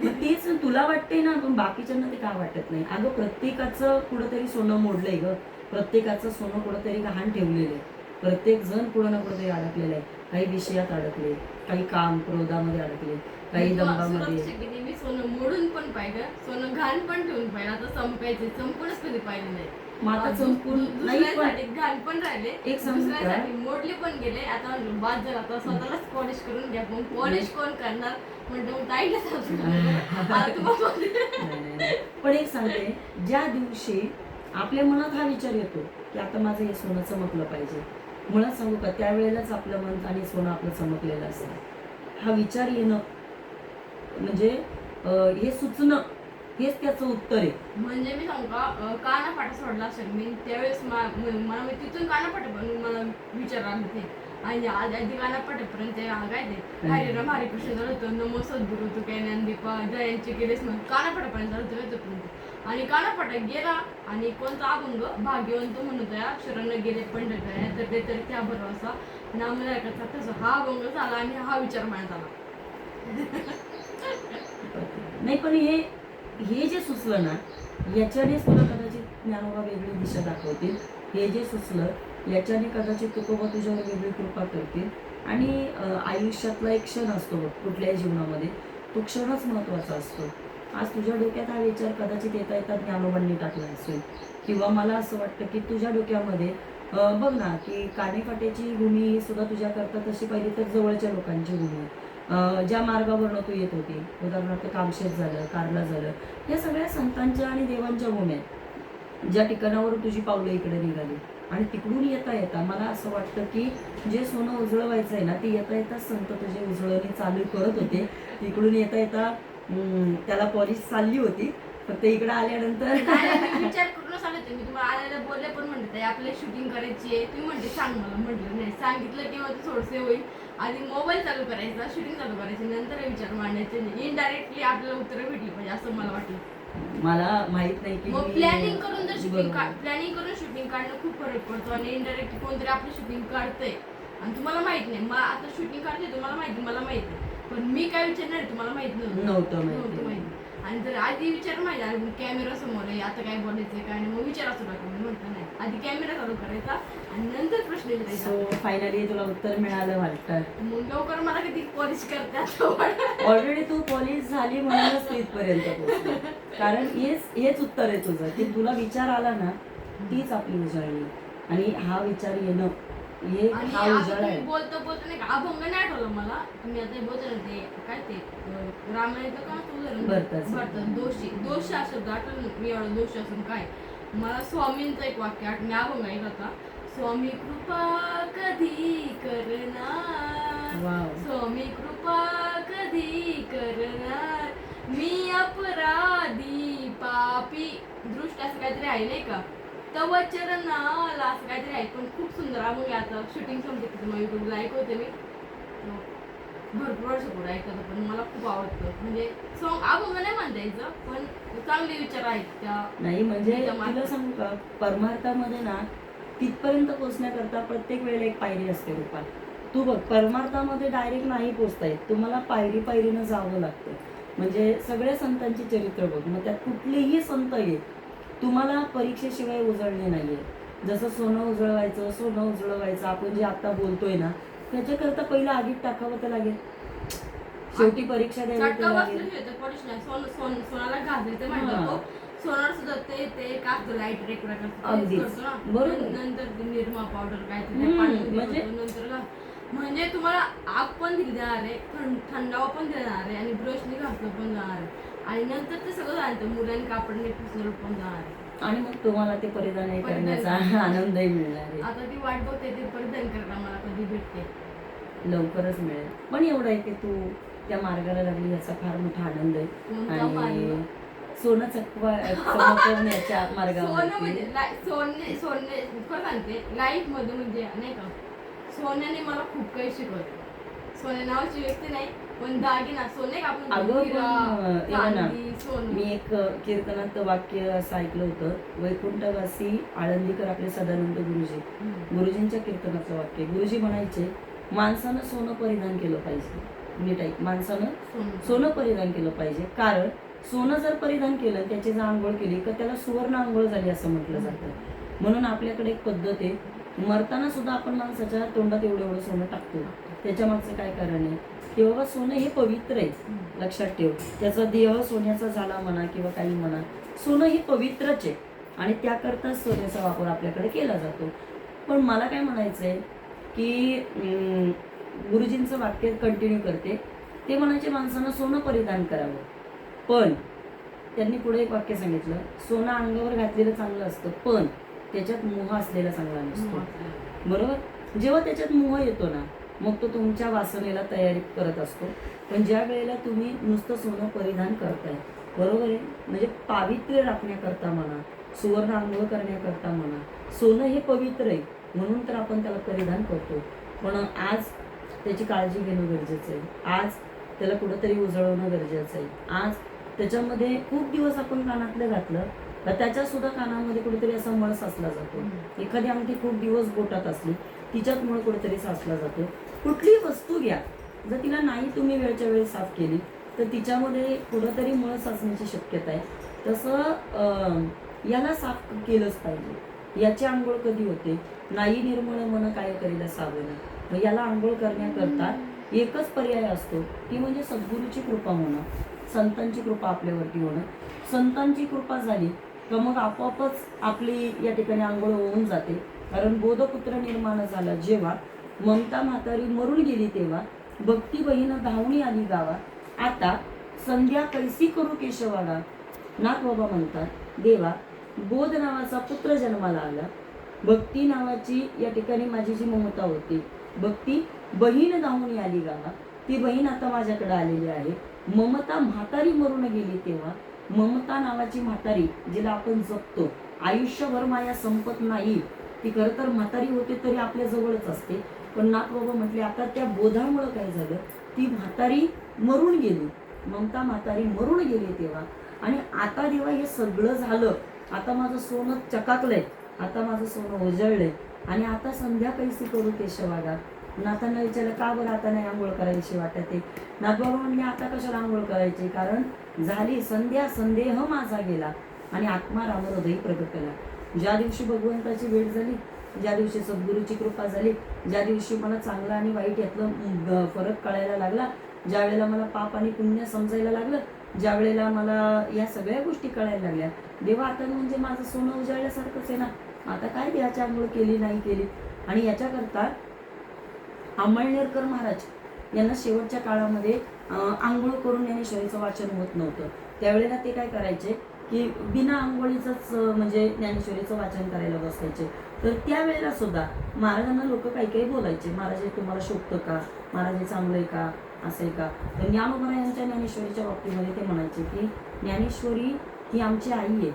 मग तेच तुला वाटते ना, पण बाकीच्यांना ते का वाटत नाही? अगं प्रत्येकाचं कुठंतरी सोनं मोडलंय ग, प्रत्येकाचं सोनं कुठंतरी गहाण ठेवलेलं आहे. प्रत्येक जण कुठं ना कुठंतरी अडकलेलं आहे. काही विषयात अडकले, काही काम क्रोधामध्ये अडकले, काही दंबामध्ये. मी सोनं मोडून पण पाहिजे, सोनं घाण पण ठेवून पाहिजे. आता संपायचे, संपूनच कधी पाहिजे नाही. माता संपून नाही, पण घाण पण राहिले, एक दुसऱ्यासाठी मोडले पण गेले. आता बाद झाला, आता स्वतःलाच पॉलिश करून घ्या. पण पॉलिश कोण करणार म्हणतो ताईला पण एक सांगते, ज्या दिवशी आपल्या मनात हा विचार येतो की आता माझं हे सोनं चमकलं पाहिजे, मुळात सांगू का, त्यावेळेलाच आपलं मन आणि सोनं आपलं चमकलेलं असतं. हा विचार येणं म्हणजे हे सुचणं, हेच त्याचं उत्तर आहे. म्हणजे मी सांगू का, कानापाटा सोडला असेल मी त्यावेळेस मला तिथून कानापाटा पण मला विचार आले ते. आणि आधी कानापाट्यापर्यंत काय ते हरिराम हरिकृष्ण झालं होतं, नमो सद्गुरु तू काय ज्ञानदीपा जयांची केलेस म्हणून कानापाट्यापर्यंत झालं होतं तोपर्यंत. आणि कानापाटा गेला आणि कोणता अभंग भाग्यवंत म्हणून त्या अक्षरांना गेले पंढरपूर तर ते तरी त्या भरवसा नामदायकाचा तसं हा अभंग झाला आणि हा विचार मानत आला. नाही, पण हे जे सुचलं ना, याच्यानेच तुला कदाचित ज्ञानोबा वेगळी दिशा दाखवतील. हे जे सुचलं याच्याने कदाचित तुकोबा तुझ्यावर वेगळी कृपा करतील. आणि आयुष्यातला एक क्षण असतो बघ कुठल्याही जीवनामध्ये, तो क्षणच महत्त्वाचा असतो. आज तुझ्या डोक्यात हा विचार कदाचित येता येता ज्ञानोबांनी टाकला असेल, किंवा मला असं वाटतं की तुझ्या डोक्यामध्ये बघ ना की कानेफाट्याची भूमी सुद्धा तुझ्याकरता तशी पाहिली तर जवळच्या लोकांची भूमी. ज्या मार्गावरनं तू येत होती, उदाहरणार्थ कामशेत झालं, कारला झालं, या सगळ्या संतांच्या आणि देवांच्या भूम्या, ज्या ठिकाणावर तुझी पावलं इकडे निघाली. आणि तिकडून येता येता मला असं वाटतं की जे सोनं उजळवायचं आहे ना, ते येता येता संत तुझे उजळवणी चालू करत होते. तिकडून येता येता त्याला पॉलिश चालली होती, फक्त इकडे आल्यानंतर विचार करूनच आले होते. मी तुम्हाला आल्याला बोलले पण म्हणते आपल्याला शूटिंग करायची आहे, तुम्ही म्हणते सांग मला. म्हटलं नाही, सांगितलं किंवा ते थोडसे होईल. आधी मोबाईल चालू करायचा, शूटिंग चालू करायची, नंतर हे विचार मांडायचे. इनडायरेक्टली आपल्याला उत्तर भेटली पाहिजे असं मला वाटलं. मला माहित नाही की मग प्लॅनिंग करून जर शूटिंग बरोबर. प्लॅनिंग करून शूटिंग काढणं खूप फरक पडतो आणि इनडायरेक्टली कोणतरी आपली शूटिंग काढतंय आणि तुम्हाला माहित नाही. मला आता शूटिंग काढते तुम्हाला माहिती, मला माहित नाही, पण मी काय विचारणार आहे तुम्हाला माहित नव्हतं नव्हतं माहिती. आणि जर आधी विचार माहिती आधी कॅमेरा समोर आहे, आता काय बोलायचं काय नाही, मग विचार असू नका. मी म्हणतो नाही, आधी कॅमेरा चालू करायचा आणि नंतर प्रश्न विचारायचा. सो फायनली तुला उत्तर मिळालं वाटतं. मग लवकर मला किती पॉलिश करते आता. ऑलरेडी तू पॉलिश झाली म्हणूनच तू इथपर्यंत पोहोचली. कारण हेच उत्तर आहे तुझं की तुला विचार आला ना तीच आपली उजळणी. आणि हा विचार येणं हे आणि हा आता उजाळा आहे. तुम्ही बोलतो नाही का अभंग नाही आठवलं मला. तुम्ही आता बोलतो ना ते काय ते रामायणाचं का भरताचं. दोष हा शब्द आठवलं. मी एवढा दोष असून काय मला स्वामींचं एक वाक्य आठ. मी अभंग ऐकला होता. स्वामी कृपा कधी करणार, वाव. स्वामी कृपा कधी करणार, मी अपराधी पापी दृष्ट असं काहीतरी आहे नाही का, तव चरणाला असं काहीतरी आहे. पण खूप सुंदर अभंग. आता शूटिंग संपते तिथं मग युट्यूबला ऐकवते मी. भरपूर वर्ष पुढे ऐकत पण मला खूप आवडतं. म्हणजे सॉंग अभंग नाही म्हणता यायचं पण चांगले विचार आहेत त्या. नाही म्हणजे तुला सांगू का परमार्थामध्ये ना तिथपर्यंत पोहोचण्याकरता प्रत्येक वेळेला एक पायरी असते रूपा. तू बघ परमार्थामध्ये डायरेक्ट नाही पोचता येत, तुम्हाला पायरी पायरीनं जावं लागतं. म्हणजे सगळ्या संतांची चरित्र बघ, मग त्यात कुठलेही संत येत तुम्हाला परीक्षेशिवाय उजळणे नाहीये. जसं सोनं उजळवायचं आपण जे आता बोलतोय ना त्याच्याकरता पहिलं आगीत टाकावं तर लागेल, शेवटी परीक्षा द्यायला तर लागेल. सोनाला घासायचं म्हणलं तो सोनार सुद्धा ते काच लाईट रेकॉर्ड अगदीच. करतो बरोबर. नंतर ते निरमा पावडर काय म्हणजे नंतर म्हणजे तुम्हाला आग पण दिली जाणार आहे, थंडावा पण देणार आहे आणि ब्रशने घासलं पण जाणार आहे आणि नंतर ते सगळं जाणतं मुलांनी कापडने पुसलं पण जाणार आहे आणि मग तुम्हाला ते परिधान करण्याचा आनंदही मिळणार आहे. आता ती वाट बघते ते परिधान करायला मला कधी भेटते. लवकरच मिळेल. पण एवढं आहे की तू त्या मार्गाला लागली याचा फार मोठा आनंद आहे. आणि सोनं चमकवण्याच्या मार्गावर सोने खरं सांगते लाईफ मध्ये म्हणजे नाही का सोन्याने मला खूप काही शिकवलं. सोन्या नावाची व्यक्ती नाही पण दागिना सोने मी एक कीर्तनात वाक्य असं ऐकलं होतं. वैकुंठवासी आळंदीकर आपले सदानंद गुरुजींच्या कीर्तनातलं वाक्य. गुरुजी म्हणायचे माणसानं सोनं परिधान केलं पाहिजे. नीट ऐक, माणसानं सोनं परिधान केलं पाहिजे. कारण सोनं जर परिधान केलं त्याची जर आंघोळ केली तर त्याला सुवर्ण आंघोळ झाली असं म्हटलं जातं. म्हणून आपल्याकडे एक पद्धत आहे, मरताना सुद्धा आपण माणसाच्या तोंडात एवढं सोनं टाकतो. त्याच्या मागचं काय कारण आहे की बाबा सोनं हे पवित्र आहे. लक्षात ठेव, त्याचा देह सोन्याचा झाला म्हणा किंवा काही म्हणा, सोनं हे पवित्रच आहे आणि त्याकरताच सोन्याचा वापर आपल्याकडे केला जातो. पण मला काय म्हणायचं आहे की गुरुजींचं वाक्य कंटिन्यू करते. ते म्हणायचे माणसानं सोनं परिधान करावं, पण त्यांनी पुढे एक वाक्य सांगितलं, सोनं अंगावर घातलेलं चांगलं असतं पण त्याच्यात मोह असलेला चांगला नसतो. बरोबर. जेव्हा त्याच्यात मोह येतो ना मग तो तुमच्या वासनेला तयारी करत असतो. पण ज्या वेळेला तुम्ही नुसतं सोनं परिधान करताय, बरोबर आहे, म्हणजे पावित्र्य राखण्याकरता म्हणा, सुवर्ण आंघोळ करण्याकरता म्हणा, सोनं हे पवित्र आहे म्हणून तर आपण त्याला परिधान करतो. पण आज त्याची काळजी घेणं गरजेचं आहे. आज त्याला कुठंतरी उजळवणं गरजेचं आहे. आज त्याच्यामध्ये खूप दिवस आपण कानातलं घातलं तर त्याच्या सुद्धा कानामध्ये कुठेतरी असा मळ साचला जातो. एखादी अंगठी खूप दिवस बोटात असली तिच्यात मळ कुठेतरी साचला जातो. कुठलीही वस्तू घ्या, जर तिला नाही तुम्ही वेळच्या वेळी साफ केली तर तिच्यामध्ये कुठंतरी मळ साचण्याची शक्यता आहे. तसं याला साफ केलंच पाहिजे. याची आंघोळ कधी होते, नाही निर्मळ मन काय करीला साबण. मग याला आंघोळ करण्याकरता एकच पर्याय असतो ती म्हणजे सद्गुरूची कृपा होणं, संतांची कृपा आपल्यावरती होणं. संतांची कृपा झाली तर मग आपोआपच आपली या ठिकाणी आंघोळ होऊन जाते. कारण बोधपुत्र निर्माण झाला जेव्हा, ममता म्हातारी मरून गेली तेव्हा, भक्ती बहीण धावणी आली गावा, आता संध्या कैसी करू केशवाला. नाथ बाबा म्हणतात देवा बोध नावाचा पुत्र जन्माला आला, भक्ती नावाची या ठिकाणी माझी जी ममता होती, भक्ती बहीण धावणी आली गावा, ती बहीण आता माझ्याकडे आलेली आहे. ममता म्हातारी मरून गेली तेव्हा, ममता नावाची म्हातारी जिला आपण जपतो, आयुष्यभर माया संपत नाही, ती खरं तर म्हातारी होते तरी आपल्या जवळच असते. पण नागबाबा म्हटले आता त्या बोधामुळं काय झालं, ती म्हातारी मरून गेली, ममता म्हातारी मरून गेली तेव्हा. आणि आता जेव्हा हे सगळं झालं, आता माझं सोनं चकाकलंय, आता माझं सोनं उजळलंय, आणि आता संध्या कैसी करू केशवागा. नाथांना विचारलं का बरं आता नाही आंघोळ करायची वाटत आहे. नाथबाबा म्हणले आता कशाला आंघोळ करायची, कारण झाली संध्या, संदेह माझा गेला आणि आत्मा राम हृदयी प्रगटला. ज्या दिवशी भगवंताची भेट झाली, ज्या दिवशी सद्गुरूची कृपा झाली, ज्या दिवशी मला चांगलं आणि वाईट यातलं फरक कळायला लागला, ज्या वेळेला मला पाप आणि पुण्य समजायला लागलं, ज्या वेळेला मला या सगळ्या गोष्टी कळायला लागल्या, देवा आता म्हणजे माझं सोनं उजाळल्यासारखंच आहे ना, आता काय देहाची आंघोळ केली नाही केली. आणि याच्याकरता अंमळनेरकर महाराज यांना शेवटच्या काळामध्ये आंघोळ करून ज्ञानेश्वरीचं वाचन होत नव्हतं. त्यावेळेला ते काय करायचे की बिना आंघोळीचंच म्हणजे ज्ञानेश्वरीचं वाचन करायला बसायचे. तर त्यावेळेला सुद्धा महाराजांना लोक काही काही बोलायचे, महाराज हे तुम्हाला शोभतं का, महाराज हे चांगलं आहे का, असं आहे का. तर ज्ञानोबा यांच्या ज्ञानेश्वरीच्या बाबतीमध्ये ते म्हणायचे की ज्ञानेश्वरी ही आमची आई आहे,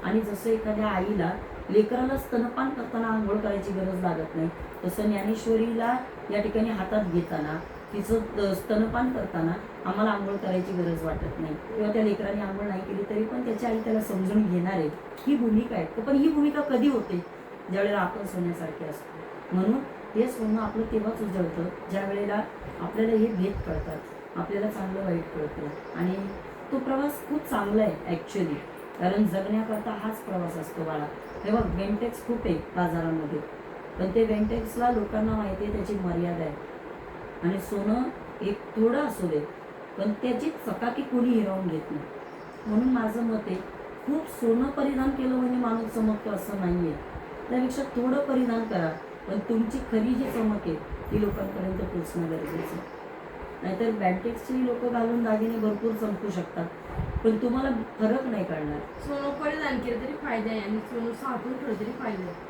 आणि जसं एखाद्या आईला लेकराला स्तनपान करताना आंघोळ करायची गरज लागत नाही, तसं ज्ञानेश्वरीला या ठिकाणी हातात घेताना, तिचं स्तनपान करताना आम्हाला आंघोळ करायची गरज वाटत नाही. किंवा त्या लेकराने आंघोळ नाही केली तरी पण त्याची आई त्याला समजून घेणार आहे, ही भूमिका आहे. पण ही भूमिका कधी होते, ज्यावेळेला आपण सोन्यासारखे असतो. म्हणून हे सोनं आपलं तेव्हाच उजळतं ज्या वेळेला आपल्याला हे भेद कळतात, आपल्याला चांगलं वाईट कळतं. आणि तो प्रवास खूप चांगला आहे ॲक्च्युली, कारण जगण्याकरता हाच प्रवास असतो बाळा. तेव्हा वेंटेक्स खूप आहे बाजारामध्ये, पण ते वेंटेक्सला लोकांना माहिती आहे त्याची मर्यादा आहे. आणि सोनं एक थोडं असू दे, पण त्याची चकाकी कोणी हिरावून घेत नाही. म्हणून माझं मत आहे, खूप सोनं परिधान केलं म्हणजे माणूस चमकतो असं नाही आहे. त्यापेक्षा थोडं परिधान करा, पण तुमची खरी जी चमक आहे ती लोकांपर्यंत पोचणं गरजेचं आहे. नाहीतर बँटेक्सची लोक घालून दागिने भरपूर चमकू शकतात, पण तुम्हाला फरक नाही कळणार. सोनं परिधान केलं तरी फायदा आहे आणि सोनं साठवून ठेवलं तरी फायदा आहे.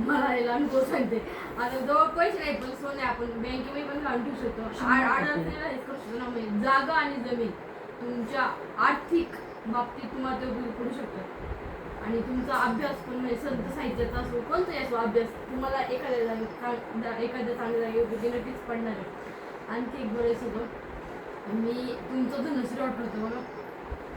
मला याला अनुभव सांगते. आता जवळ पैसे नाही पण सोने आपण बँकेमध्ये पण घालून ठेवू शकतो. अडचणीला हेच करू शकतो ना, म्हणजे जागा आणि जमीन तुमच्या आर्थिक बाबतीत तुम्हाला ते उपयोग पडू शकतात. आणि तुमचा अभ्यास पण म्हणजे संत साहित्याचा असो कोणताही असो अभ्यास तुम्हाला एखाद्या चांगल्या जागी उपयोगी नक्कीच पडणार आहे. आणखी एक बरेच होतं, मी तुमचं धनुश्री वाटलं बघा,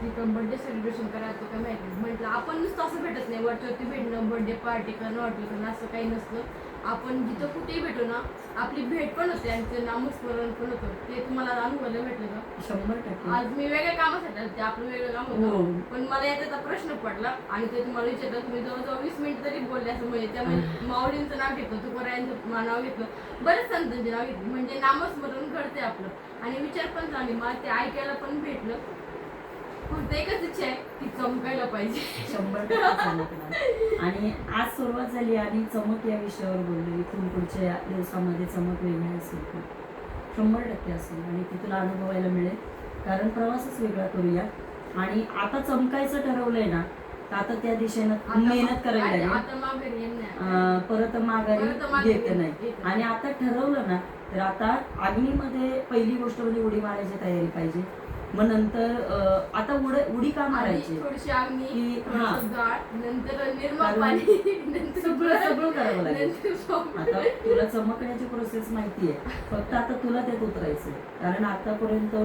तिथं बर्थडे सेलिब्रेशन करायचं काय माहिती म्हटलं, आपण नुसतं असं भेटत नाही वरच्यावरती भेटणं, बर्थडे पार्टी करणं, वाटलं करणं असं काही नसतं. आपण जिथं कुठेही भेटो ना, आपली भेट पण होते आणि ते नामस्मरण पण होतं. ते तुम्हाला अनुभवायला भेटलं का? 100%. आज मी वेगळ्या कामासाठी आले, ते आपलं वेगळं काम होतं, पण मला याचा प्रश्न पडला आणि ते तुम्हाला विचारलं. तुम्ही जवळजवळ 20 मिनिट तरी बोलले असं, म्हणजे त्यामुळे माऊलींचं नाव घेतलं, तुकारायांचं नाव घेतलं, बरेच संतांचे नाव घेतलं, म्हणजे नामस्मरण घडते आपलं आणि विचार पण चांगले. मला ते ऐकायला पण भेटलं. फक्त एकच इच्छा आहे की चमकायला पाहिजे. 100% चमकणार. आणि आज सुरुवात झाली आणि चमक या विषयावर बोललो. इथून पुढच्या दिवसामध्ये चमक वेगळी असेल का? 100% असेल आणि ती तुला अनुभवायला मिळेल, कारण प्रवासच वेगळा करूया. आणि आता चमकायचं ठरवलंय ना, तर आता त्या दिशेनं मेहनत करावी लागेल. परत माघारी घेत नाही. आणि आता ठरवलं ना, तर आता अग्नीमध्ये पहिली गोष्ट म्हणजे उडी मारायची तयारी पाहिजे. मग नंतर आता उडी का मारायची, थोडीशी अग्नी, की नंतर निर्मळ पाणी, सगळं करावं लागेल. आता तुला चमकण्याची प्रोसेस माहिती आहे, फक्त आता तुला त्यात उतरायचं. कारण आतापर्यंत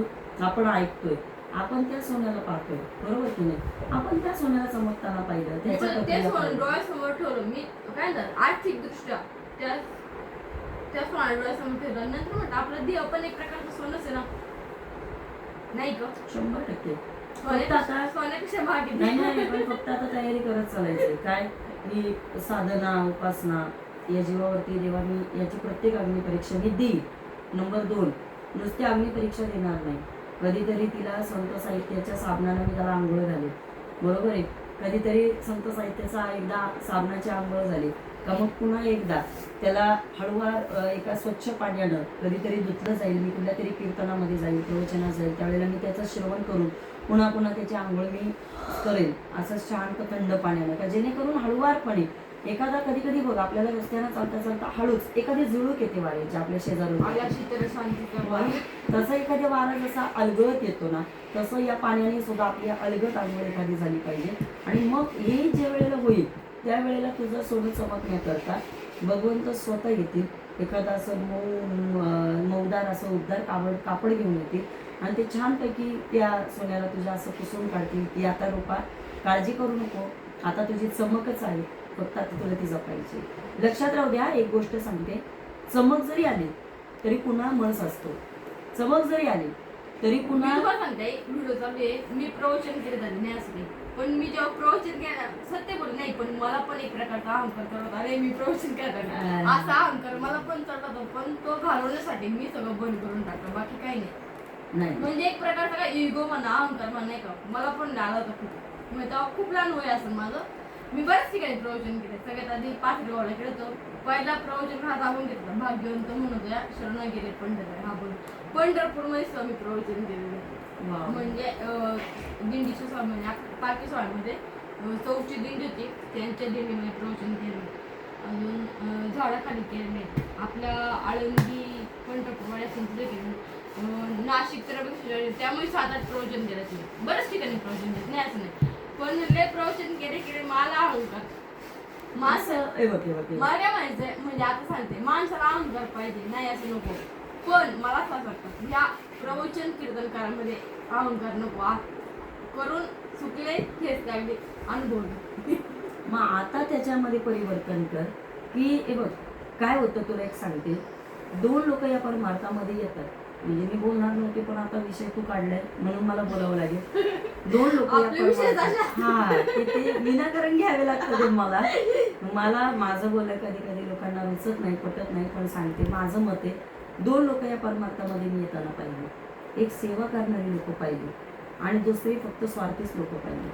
आपण ऐकतोय, आपण त्या सोन्याला पाहतोय, बरोबर की नाही. आपण त्या सोन्याला चमकताना पाहिलं, डोळ्यासमोर ठेवलं मी काय आर्थिक दृष्ट्या त्या सोन्या डोळ्यासमोर ठेवलं. नंतर म्हटलं आपलं देह पण एक प्रकारचं सोनच आहे ना, नाही का? 100%. सोन्यापेक्षा भाग नाही, पण फक्त आता तयारी करत चालायची. काय मी साधना उपासना या जीवावरती देवा मी याची प्रत्येक अग्निपरीक्षा मी देईल. नंबर 2, नुसती अग्निपरीक्षा देणार नाही, कधीतरी तिला संत साहित्याच्या साबणानं मी त्याला आंघोळ घालेल, बरोबर आहे. कधीतरी संत साहित्याचा एकदा साबणाची आंघोळ झाली का मग पुन्हा एकदा त्याला हळूवार एका स्वच्छ पाण्यानं कधीतरी धुतलं जाईल. मी कुठल्या तरी कीर्तनामध्ये जाईल, प्रवचनात जाईल, त्यावेळेला मी त्याचं श्रवण करून पुन्हा त्याची आंघोळ मी करेल, असं शांत थंड पाण्यानं, का जेणेकरून हळूवारपणे एखादा कधी बघ आपल्याला रस्त्यानं चालता हळूच एखादी झुळूक येते वाऱ्याची आपल्या शेजारून, तसं एखाद्या वारा जसा अलगत येतो ना, तसं या पाण्याने सुद्धा आपली अलगत आंघोळ एखादी झाली पाहिजे. आणि मग हे ज्या वेळेला होईल त्यावेळेला तुझं सोनं चमकण्याकरता भगवंत स्वतः येतील, एखादा असं मऊदार असं उबदार कापड घेऊन येतील आणि ते छानपैकी त्या सोन्याला तुझ्या असं पुसून काढतील की आता रूपा काळजी करू नको, आता तुझी चमकच आहे, फक्त आता तुला ती जपायची. लक्षात राहू द्या, एक गोष्ट सांगते, चमक जरी आली तरी पुन्हा मळस असतो. चमक जरी आली तरी मी पुन्हा तुम्हाला सांगते व्हिडिओ चालू आहे, मी प्रवचन केलं झाले नाही असं नाही, पण मी जेव्हा प्रवचन केलं सत्य बोल नाही, पण मला पण एक प्रकारचा अहंकार चढत होता. अरे मी प्रवचन करत असा अहंकार मला पण चढत होता, पण तो घालवण्यासाठी मी सगळं बंद करून टाकलं, बाकी काही नाही. म्हणजे एक प्रकारचा काय इगो म्हणा, अहंकार म्हणा नाही का, मला पण आला होता खूप. म्हणजे तेव्हा खूप लहान वय असं माझं. मी बऱ्याच ठिकाणी प्रवचन केले. सगळ्यात आधी पाचगावला केलं होतं. पहिला प्रवचन हा दाबून घेतला, भाग्यवंत म्हणून या शरण गेले पंढर हा बोल. पंढरपूरमध्ये स्वामी प्रवचन केलेलं. म्हणजे दिंडीच्या स्वामी म्हणजे पालखी स्वामीमध्ये चौथी दिंडी होती, त्यांच्या दिंडीमध्ये प्रवचन केलं. अजून झाडाखाली केलेले, आपल्या आळंदी पंढरपूरवाड्या तिथे केलं, नाशिक तर त्यामुळे 7-8 प्रवचन केलं तिने. बऱ्याच ठिकाणी प्रवचन केलं नाही असं नाही, पण लय प्रवचन केले मला अहंकार. मला काय म्हणायचंय म्हणजे आता सांगते, माणसाला अहंकार पाहिजे नाही असं नको, पण मला असं वाटतं ह्या प्रवचन कीर्तनकारांमध्ये अहंकार नको. करून चुकले हेच लागले अनुभव. मग आता त्याच्यामध्ये परिवर्तन कर की हे बघ काय होतं, तुला एक सांगते, 2 लोक या परमार्थामध्ये येतात. म्हणजे मी बोलणार नव्हते, पण आता विषय तू काढलाय म्हणून मला बोलावं लागेल. 2 लोक ते विनाकारण घ्यावे लागतं ते मला माझं बोलाय कधी कधी लोकांना रुचत नाही, पटत नाही, पण सांगते माझं मत आहे. 2 लोक या परमार्थामध्ये मी येताना पाहिजे, एक सेवा करणारी लोक पाहिजे आणि दुसरी फक्त स्वार्थीच लोक पाहिजे.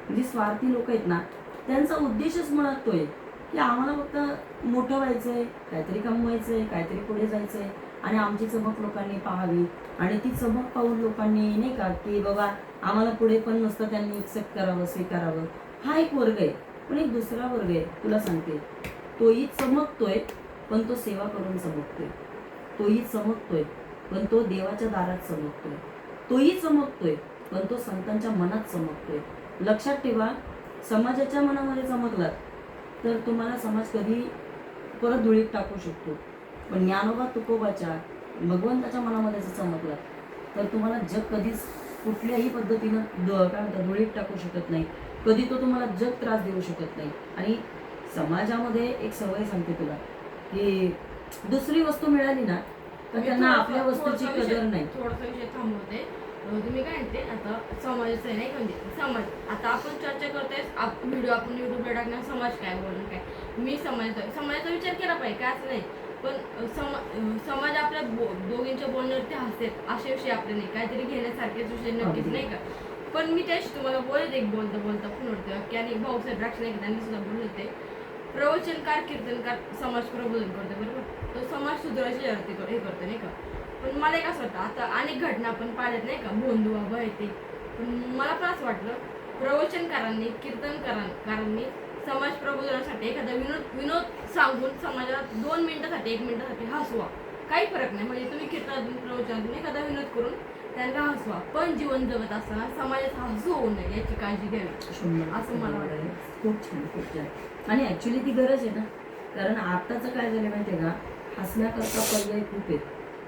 म्हणजे स्वार्थी लोक आहेत ना, त्यांचा उद्देशच मुळात तो आहे की आम्हाला फक्त मोठं व्हायचंय, काहीतरी कमवायचंय, काहीतरी पुढे जायचंय आणि आमची चमक लोकांनी पाहावी आणि ती चमक पाहून लोकांनी नाही का की बाबा आम्हाला पुढे पण नसतं त्यांनी एक्सेप्ट करावं, स्वीकारावं. हा एक वर्ग आहे. पण एक दुसरा वर्ग आहे, तुला सांगते, तोही चमकतोय पण तो सेवा करून चमकतोय. तोही चमकतोय पण तो देवाच्या दारात चमकतोय. तोही चमकतोय पण तो संतांच्या मनात चमकतोय. लक्षात ठेवा, समाजाच्या मनामध्ये चमकलात तर तुम्हाला समाज कधी परत धुळीत टाकू शकतो, पण ज्ञानोबा तुकोबाच्या भगवंताच्या मनामध्ये जर चमकलात तर तुम्हाला जग कधीच कुठल्याही पद्धतीनं काय म्हणतात धुळीत टाकू शकत नाही. कधी तो तुम्हाला जग त्रास देऊ शकत नाही. आणि समाजामध्ये एक सवय सांगते तुला की दुसरी वस्तू मिळाली ना तर त्यांना आपल्या वस्तूची कदर नाही. थोडासा विषय थांबवते. तुम्ही काय म्हणते आता समाजाचं आहे नाही, म्हणजे समाज आता आपण चर्चा करतोय, व्हिडिओ आपण युट्यूबला टाकणार, समाज काय बोलून काय, मी समाजाचा विचार केला पाहिजे काय असं नाही, पण समाज आपल्या दोघींच्या बोलण्यावरती हसते असे विषय आपले नाही, काहीतरी घेण्यासारखेच विषय नक्कीच नाही का. पण मी त्याशी तुम्हाला बोलत एक बोलता फोनवरती की आणि भाऊसाहेब राक्षण नाही, त्यांनी सुद्धा बोलत होते, प्रवचनकार कीर्तनकार समाज प्रबोधन करतो बरोबर, तो समाज सुधारायची हे करतो नाही का. पण मला एक असं वाटतं, आता अनेक घटना आपण पाहिल्यात नाही का, भोंदू बाबा आहे ते, पण मला पण असं वाटलं प्रवचनकारांनी कीर्तनकारांनी समाज प्रबोधनासाठी एखादा विनोद सांगून समाजाला 2 मिनिटासाठी 1 मिनिटासाठी हसवा, काही फरक नाही. म्हणजे तुम्ही कीर्तनातून प्रवचनातून एखादा विनोद करून त्यांना हसवा, पण जीवन जगत असताना समाजाचा हसू होऊ नये याची काळजी घ्यावी असं मला वाटतं. खूप छान. आणि ऍक्च्युली ती गरज आहे ना, कारण आताचं काय झालं माहितीये का, हसण्याकरता पर्याय खूप आहेत,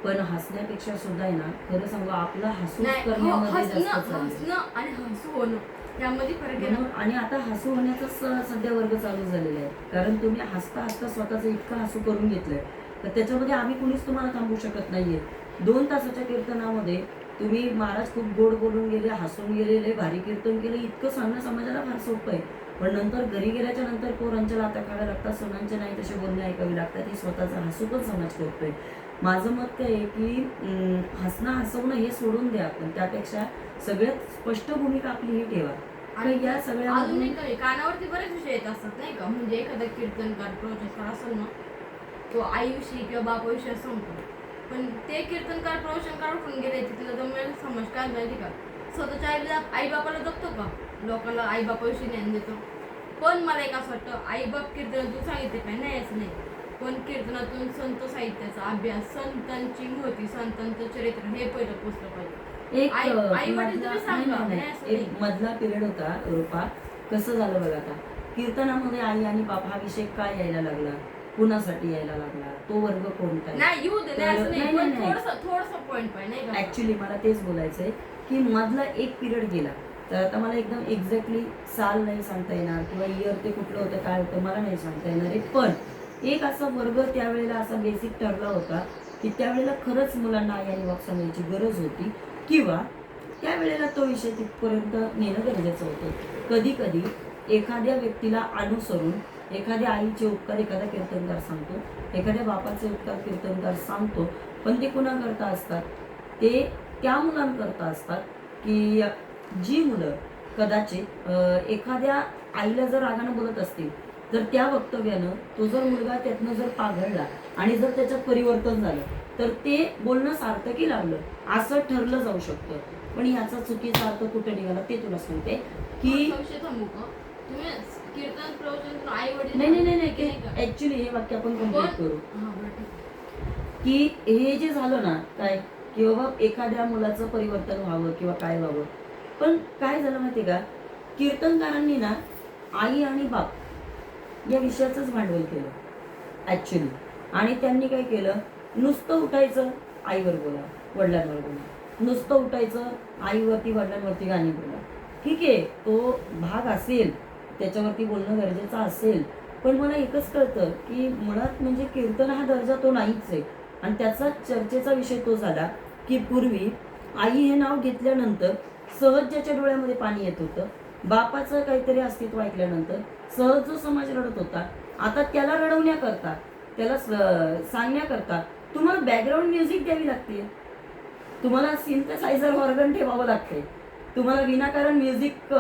पण हसण्यापेक्षा सुद्धा आहे ना, खरं सांगू आपला हसू करण्यामध्ये जास्त हसणं आणि हसू होणं त्यामध्ये फरक आहे. आणि आता हसू होण्याचा सध्या वर्ग चालू झालेला आहे, कारण तुम्ही हसता हसता स्वतःचं इतकं हसू करून घेतलंय तर त्याच्यामध्ये आम्ही कुणीच तुम्हाला थांबवू शकत नाहीये. 2 तासाच्या कीर्तनामध्ये तुम्ही महाराज खूप गोड बोलून गेले, हसून गेलेले, भारी कीर्तन केलं, इतकं सांगणं समाजाला फार सोपं आहे. पण नंतर घरी गेल्याच्या नंतर पोरांच्या लाथा खाव्या लागतात, सोनांचे नाही तसे बोलणे ऐकावे लागतात, हे स्वतःचा हसू पण समाज करतोय. माझं मत काय आहे की हसणं हसवणं हे सोडून द्या, पण त्यापेक्षा सगळ्यात स्पष्ट भूमिका आपली ही ठेवा. आणि या सगळ्या कानावरती बरेच विषय येत असतात नाही का, म्हणजे एखादा कीर्तनकार प्रवचनकार असेल ना, तो आईविषयी किंवा बापाविषयी सांगतो, पण ते कीर्तनकार प्रवचनकार उठून गेले तिथलं जमेल समज काय माहिती का, स्वतःच्या आई बापाला जगतो का, लोकांना आई बापाविषयी ज्ञान देतो. पण मला एक असं वाटतं, आई बाप कीर्तनातून सांगितले काय नाही असं नाही, पण कीर्तनातून संत साहित्याचा अभ्यास, संतांची महती, संतांचं चरित्र हे पहिलं पुस्तक पाहिजे. एक मधला पिरियड होता रूपा, कसं झालं बघा आता कीर्तनामध्ये आई आणि बाप हा विषय काय यायला लागला, कुणासाठी यायला लागला, तो वर्ग कोणता आहे. नाही येऊ दे, नाही असं नाही, नाही, पण नाही. थोडंसं पॉइंट पाहिजे नाही का. ऍक्च्युली मला तेच बोलायचंय की मधला एक पिरियड गेला, तर आता मला एकदम एक्झॅक्टली साल नाही सांगता येणार किंवा इयर ते कुठलं होतं काय होतं मला नाही सांगता येणार आहे, पण एक असा वर्ग त्यावेळेला असा बेसिक ठरला होता की त्यावेळेला खरंच मुलांना आई आणि बाप सांगायची गरज होती किंवा त्यावेळेला तो विषय तिथपर्यंत नेणं गरजेचं होतं. कधी कधी एखाद्या व्यक्तीला अनुसरून एखाद्या आईचे उपकार एखादा कीर्तनकार सांगतो, एखाद्या बापाचे उपकार कीर्तनकार सांगतो, पण ते कुणाकरता असतात, ते त्या मुलांकरता असतात की जी मुलं कदाचित एखाद्या आईला जर रागानं बोलत असतील, जर त्या वक्तव्यानं तो जर मुलगा त्यातनं जर पाघळला आणि जर त्याच्यात परिवर्तन झालं तर ते बोलणं सार्थकी लागलं असं ठरलं जाऊ शकतं. पण याचा चुकीचा अर्थ कुठे निघाला ते तुला सांगते की संशय थांबू का तुम्ही कीर्तन प्रवचन आई वडील नाही ऍक्च्युली हे वाक्य आपण कम्प्लीट करू की हे जे झालं ना काय की बाबा एखाद्या मुलाचं परिवर्तन व्हावं किंवा काय व्हावं, पण काय झालं माहिती का, कीर्तनकारांनी ना आई आणि बाप या विषयाचंच भांडवल केलं ऍक्च्युली. आणि त्यांनी काय केलं, नुसतं उठायचं आईवर बोला, वडिलांवर बोला, नुसतं उठायचं आईवरती वडिलांवरती गाणी बोला. ठीक आहे, तो भाग असेल त्याच्यावरती बोलणं गरजेचं असेल, पण मला एकच कळतं की मुळात म्हणजे कीर्तन हा दर्जा तो नाहीच आहे. आणि त्याचा चर्चेचा विषय तो झाला की पूर्वी आई हे नाव घेतल्यानंतर सहज ज्याच्या डोळ्यामध्ये पाणी येत होतं, बापाचं काहीतरी अस्तित्व ऐकल्यानंतर सहज जो समाज रडत होता, आता त्याला रडवण्याकरता त्याला सांगण्याकरता तुम्हाला बॅकग्राऊंड म्युझिक द्यावी लागते, तुम्हाला सिंथेसायझर ऑर्गन ठेवावं लागते, तुम्हाला विनाकारण म्युझिक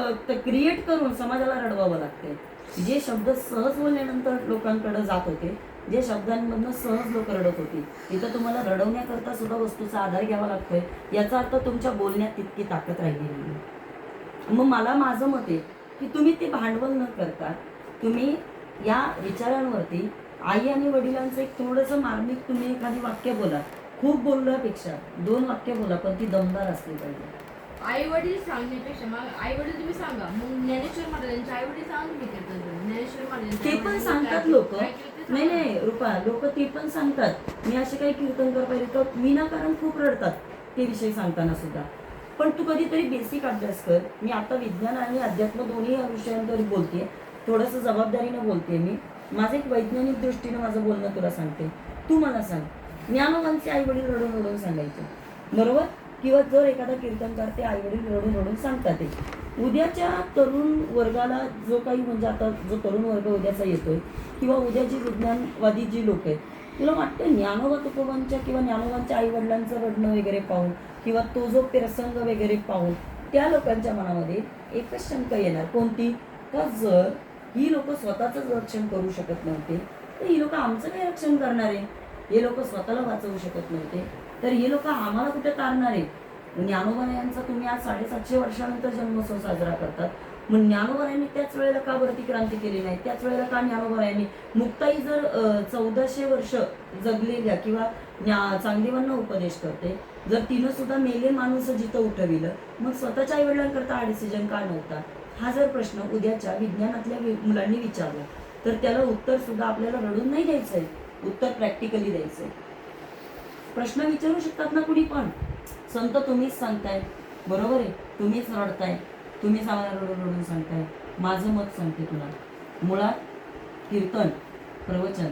क्रिएट करून समाजाला रडवावं लागते. जे शब्द सहज बोलल्यानंतर लोकांकडे जात होते, जे शब्दांमधनं सहज लोक रडत होती, तिथं तुम्हाला रडवण्याकरता सुद्धा वस्तूचा आधार घ्यावा लागतोय. याचा अर्थ तुमच्या बोलण्यात तितकी ताकद राहिलेली नाही. मग मला माझं मत आहे की तुम्ही ते भांडवल न करता तुम्ही या विचारांवरती आई आणि वडिलांचं एक थोडंसं मार्मिक तुम्ही एखादी वाक्य बोला, खूप बोलण्यापेक्षा 2 वाक्य बोला, पण ती दमदार असली पाहिजे. आई वडील सांगण्यापेक्षा मग आई वडील तुम्ही सांगा, मग ज्ञानेश्वर महाराजांचे आई वडील सांगून मी कीर्तन ज्ञानेश्वर महाराजांचे ते पण सांगतात लोक, नाही रुपा, लोक ते पण सांगतात. मी असे काही कीर्तनकार पाहिजे तर विनाकारण खूप रडतात ते विषय सांगताना सुद्धा. पण तू कधीतरी बेसिक अभ्यास कर. मी आता विज्ञान आणि अध्यात्म दोन्ही या विषयांवर बोलते, थोडंसं जबाबदारीनं बोलते मी. माझं एक वैज्ञानिक दृष्टीनं माझं बोलणं तुला सांगते. तू मला सांग, ज्ञानोबांचे आई वडील रडून रडून सांगायचे बरोबर, किंवा जर एखादा कीर्तनकार ते आई वडील रडून रडून सांगतात, उद्याच्या तरुण वर्गाला जो काही म्हणजे आता जो तरुण वर्ग उद्याचा येतोय किंवा उद्या जी विज्ञानवादी जी लोक आहेत, तुला वाटतं ज्ञानोबा तुकोबांच्या किंवा ज्ञानोबांच्या आई वडिलांचं रडणं वगैरे पाहून किंवा तो जो प्रसंग वगैरे पाहून त्या लोकांच्या मनामध्ये एकच शंका येणार, कोणती, का जर ही लोक स्वतःच रक्षण करू शकत नव्हते तर ही लोक आमचं काय रक्षण करणार आहे, हे लोक स्वतःला वाचवू शकत नव्हते तर हे लोक आम्हाला कुठे तारणार आहे. ज्ञानोबा यांचा तुम्ही आज 750 वर्षानंतर जन्मोत्सव साजरा करतात, मग ज्ञानोबा यांनी त्याच वेळेला का वरती क्रांती केली नाही, त्याच वेळेला का ज्ञानोबा यांनी मुक्ताई जर 1400 वर्ष जगलेल्या किंवा चांगदेवांना उपदेश करते, जर तिनं सुद्धा मेले माणूस जिथं उठविलं, मग स्वतःच्या आई वडिलांकरता हा डिसिजन का नव्हता. हा जर प्रश्न उद्याच्या विज्ञानातल्या मुलांनी विचारला तर त्याला उत्तर सुद्धा आपल्याला रडून नाही द्यायचंय, उत्तर प्रॅक्टिकली द्यायचंय. प्रश्न विचारू शकतात ना कुणी पण, संत तुम्हीच सांगताय बरोबर आहे, तुम्हीच रडताय, तुम्हीच आम्हाला रडून रडून सांगताय. माझं मत सांगते तुला, मुळात कीर्तन प्रवचन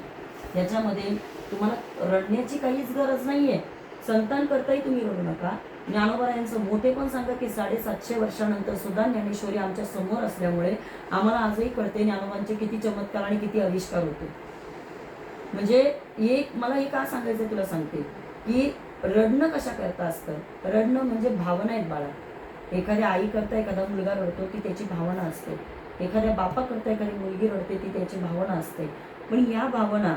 याच्यामध्ये तुम्हाला रडण्याची काहीच गरज नाहीये. संतांकरताही तुम्ही रडू नका. ज्ञानोबा यांचं मोठे पण सांगा की 750 वर्षानंतर सुद्धा ज्ञानेश्वरी आमच्या समोर असल्यामुळे आम्हाला आजही कळते ज्ञानोबांचे किती चमत्कार आणि किती आविष्कार होते. म्हणजे मला हे का सांगायचं तुला सांगते की रडणं कशा करता असतं, रडणं म्हणजे भावना आहेत बाळा. एखाद्या आई करता एखादा मुलगा रडतो ती त्याची भावना असते, एखाद्या बापा करता एखादी मुलगी रडते ती त्याची भावना असते. पण या भावना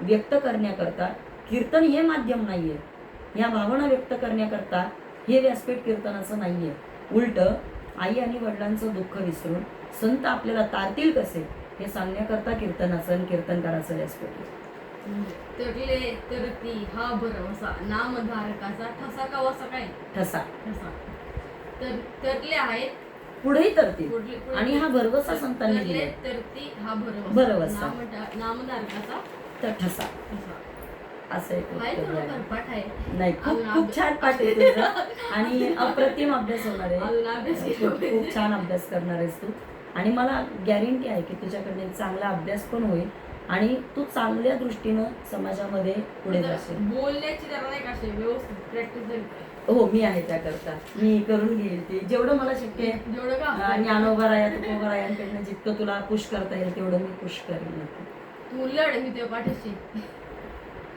व्यक्त करण्याकरता कीर्तन हे माध्यम नाहीये, या भावना व्यक्त करण्याकरता हे व्यासपीठ कीर्तनाचं नाहीये. उलट आई आणि वडिलांचं दुःख विसरून संत आपल्याला तारतील कसे हे सांगण्याकरता कीर्तनाचं आणि कीर्तनकाराचं व्यासपीठ आहे. तरले तरती हा भरवसा नामधारकाचा ठसा का वसा काय ठसा ठसा तर तरले आहेत पुढेही तरतील आणि हा भरवसा संतांनी दिलाय. तरती हा भरवसा नामधारकाचा तर ठसा असं. असं एक आहे वक्तव्य थोडंफार आहे. पाठ आहे. नाही, खूप अजून खूप छान पाठ आहे तुझं आणि अप्रतिम अभ्यास होणार अजून अभ्यास आहे. केला पाहिजे. खूप छान अभ्यास करणार आहेस तू आणि मला गॅरंटी आहे की तुझ्याकडनं एक चांगला अभ्यास पण होईल आणि तू चांगल्या दृष्टीनं समाजामध्ये पुढे जाशील. बोलण्याची जरा नाही का अशी व्यवस्थित प्रॅक्टिस झाली पाहिजे. हो, मी आहे त्याकरता, मी करून घेईल ते जेवढं मला शक्य आहे. जेवढं का ज्ञानोबा तुकोबा यांकडनं जितकं तुला पुश करता येईल तेवढं मी पुश करेन नक्की. तू लढ मी तेव्हा पाठीशी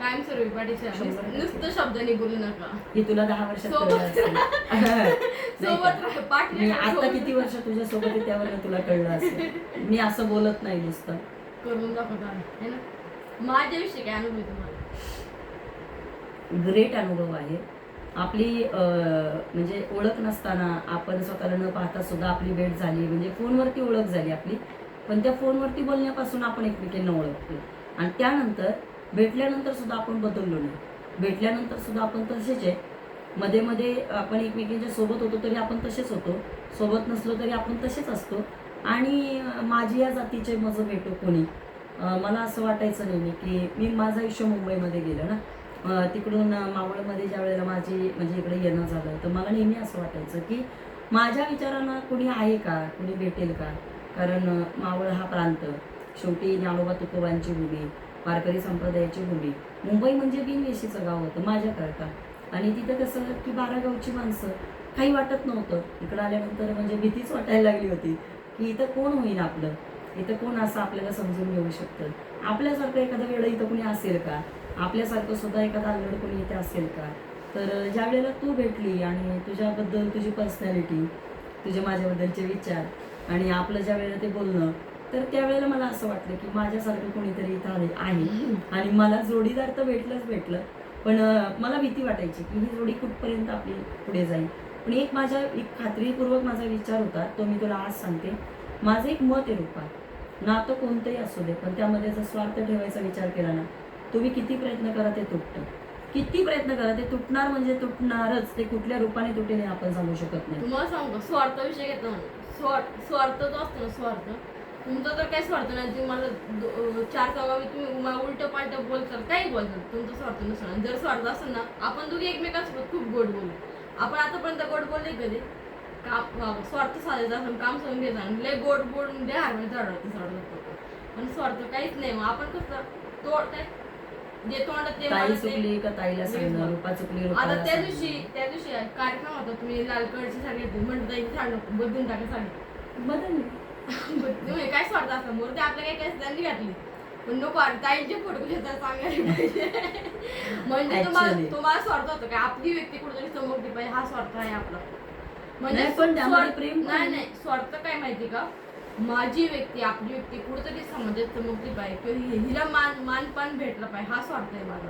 कायम सर्व पाठीशी आहे. 100% नुसतं शब्दांनी बोलू नका. ही तुला 10 वर्षात सोबत कळलं असेल. नाही सोबत का? राह पाठ मी नाही आता सोबत किती वर्ष तुझ्या सोबत आहे त्यावर तुला कळलं असेल. मी असं बोलत नाही नुसतं. करून दाखवता है ना. माझ्याविषयी काय अनुभव आहे तुम्हाला? ग्रेट अनुभव आहे. आपली म्हणजे ओळख नसताना आपण स्वतःला न पाहता सुद्धा आपली भेट झाली, म्हणजे फोनवरती ओळख झाली आपली, पण त्या फोनवरती बोलण्यापासून आपण एकमेकांना ओळखतो आणि त्यानंतर भेटल्यानंतर सुद्धा आपण बदललो नाही. भेटल्यानंतर सुद्धा आपण तसेच आहे. मध्ये मध्ये आपण एकमेकांच्या सोबत होतो तरी आपण तसेच होतो, सोबत नसलो तरी आपण तसेच असतो. आणि माझी या जातीचे मज भेटो कोणी, मला असं वाटायचं नाही की मी माझं आयुष्य मुंबईमध्ये गेलं ना, तिकडून मावळमध्ये ज्या वेळेला माझी म्हणजे इकडे येणं झालं तर मला नेहमी असं वाटायचं की माझ्या विचारांना कोणी आहे का, कोणी भेटेल का. कारण मावळ हा प्रांत शेवटी ज्ञानोबा तुकोबांची भूमी, वारकरी संप्रदायाची भूमी. मुंबई म्हणजे बिनवेशीचं गाव होतं माझ्याकरता आणि तिथं कसं की 12 गावची माणसं, काही वाटत नव्हतं. इकडं आल्यानंतर म्हणजे भीतीच वाटायला लागली होती की इथं कोण होईल आपलं, इथं कोण असं आपल्याला समजून घेऊ शकतं, आपल्यासारखं एखादं वेळं इथं कोणी असेल का, आपल्यासारखं सुद्धा एखादा अल्लड कोणी इथे असेल का. तर ज्या वेळेला तू भेटली आणि तुझ्याबद्दल तुझी पर्सनॅलिटी, तुझे माझ्याबद्दलचे विचार आणि आपलं ज्या वेळेला ते बोलणं, तर त्यावेळेला मला असं वाटलं की माझ्यासारखं कोणीतरी इथं आहे आणि मला जोडीदार तर भेटलं. पण मला भीती वाटायची की ही जोडी कुठपर्यंत आपली पुढे जाईल. पण एक खात्रीपूर्वक माझा विचार होता, तो मी तुला आज सांगते. माझं एक मत आहे रूपा, नातं कोणतंही असू दे पण त्यामध्ये जर स्वार्थ ठेवायचा विचार केला ना, तुम्ही किती प्रयत्न करा ते तुटतं. किती प्रयत्न करा ते तुटणार, म्हणजे तुटणारच. ते कुठल्या रूपाने तुटेल हे आपण सांगू शकत नाही. तुम्हाला सांगू का, स्वार्थ विषय घेतो ना, स्वार्थ जो असतो ना, स्वार्थ तुमचा तर काही स्वार्थ नाही. तुम्हाला 4 चौघावी तुम्ही मला उलट पालट बोलतात, काही बोलतात, तुमचा स्वार्थ नसणार. जर स्वार्थ असेल ना, आपण दोघे एकमेकांसोबत खूप गोड बोलू. आपण आतापर्यंत गोड बोलले कधी काम स्वार्थ साधायचा असेल, काम समजून घ्यायचं आणि लय गोड बोलून द्या हारमध्ये चढवतो. पण स्वार्थ काहीच नाही. मग आपण कसं तोड जे तोंडात ते ताई मला ते- चुकली का ताईला सांगणं, रूपा चुकली आता रूपाला त्या सांगणं. दिवशी कार्यक्रम होता, तुम्ही लाल कलरची साडी घेतली, म्हणत ताई साडी नको, बदलून टाका साडी. बदलली. तुम्ही काय स्वार्थ असं मोर ते आपल्या काही त्यांनी घातली, पण नको ताईंचे फोटो घेतात सांगायला पाहिजे. म्हणजे Actually. तुम्हाला स्वार्थ होतं काय, आपली व्यक्ती कुठेतरी समोरली पाहिजे, हा स्वार्थ आहे आपला. म्हणजे नाही, पण त्यामध्ये प्रेम पण- नाही स्वार्थ काय माहिती का, माझी व्यक्ती आपली व्यक्ती कुठेतरी समाजात समोरली पाहिजे किंवा हिला मानपान भेटलं पाहिजे, हा स्वार्थ आहे माझा.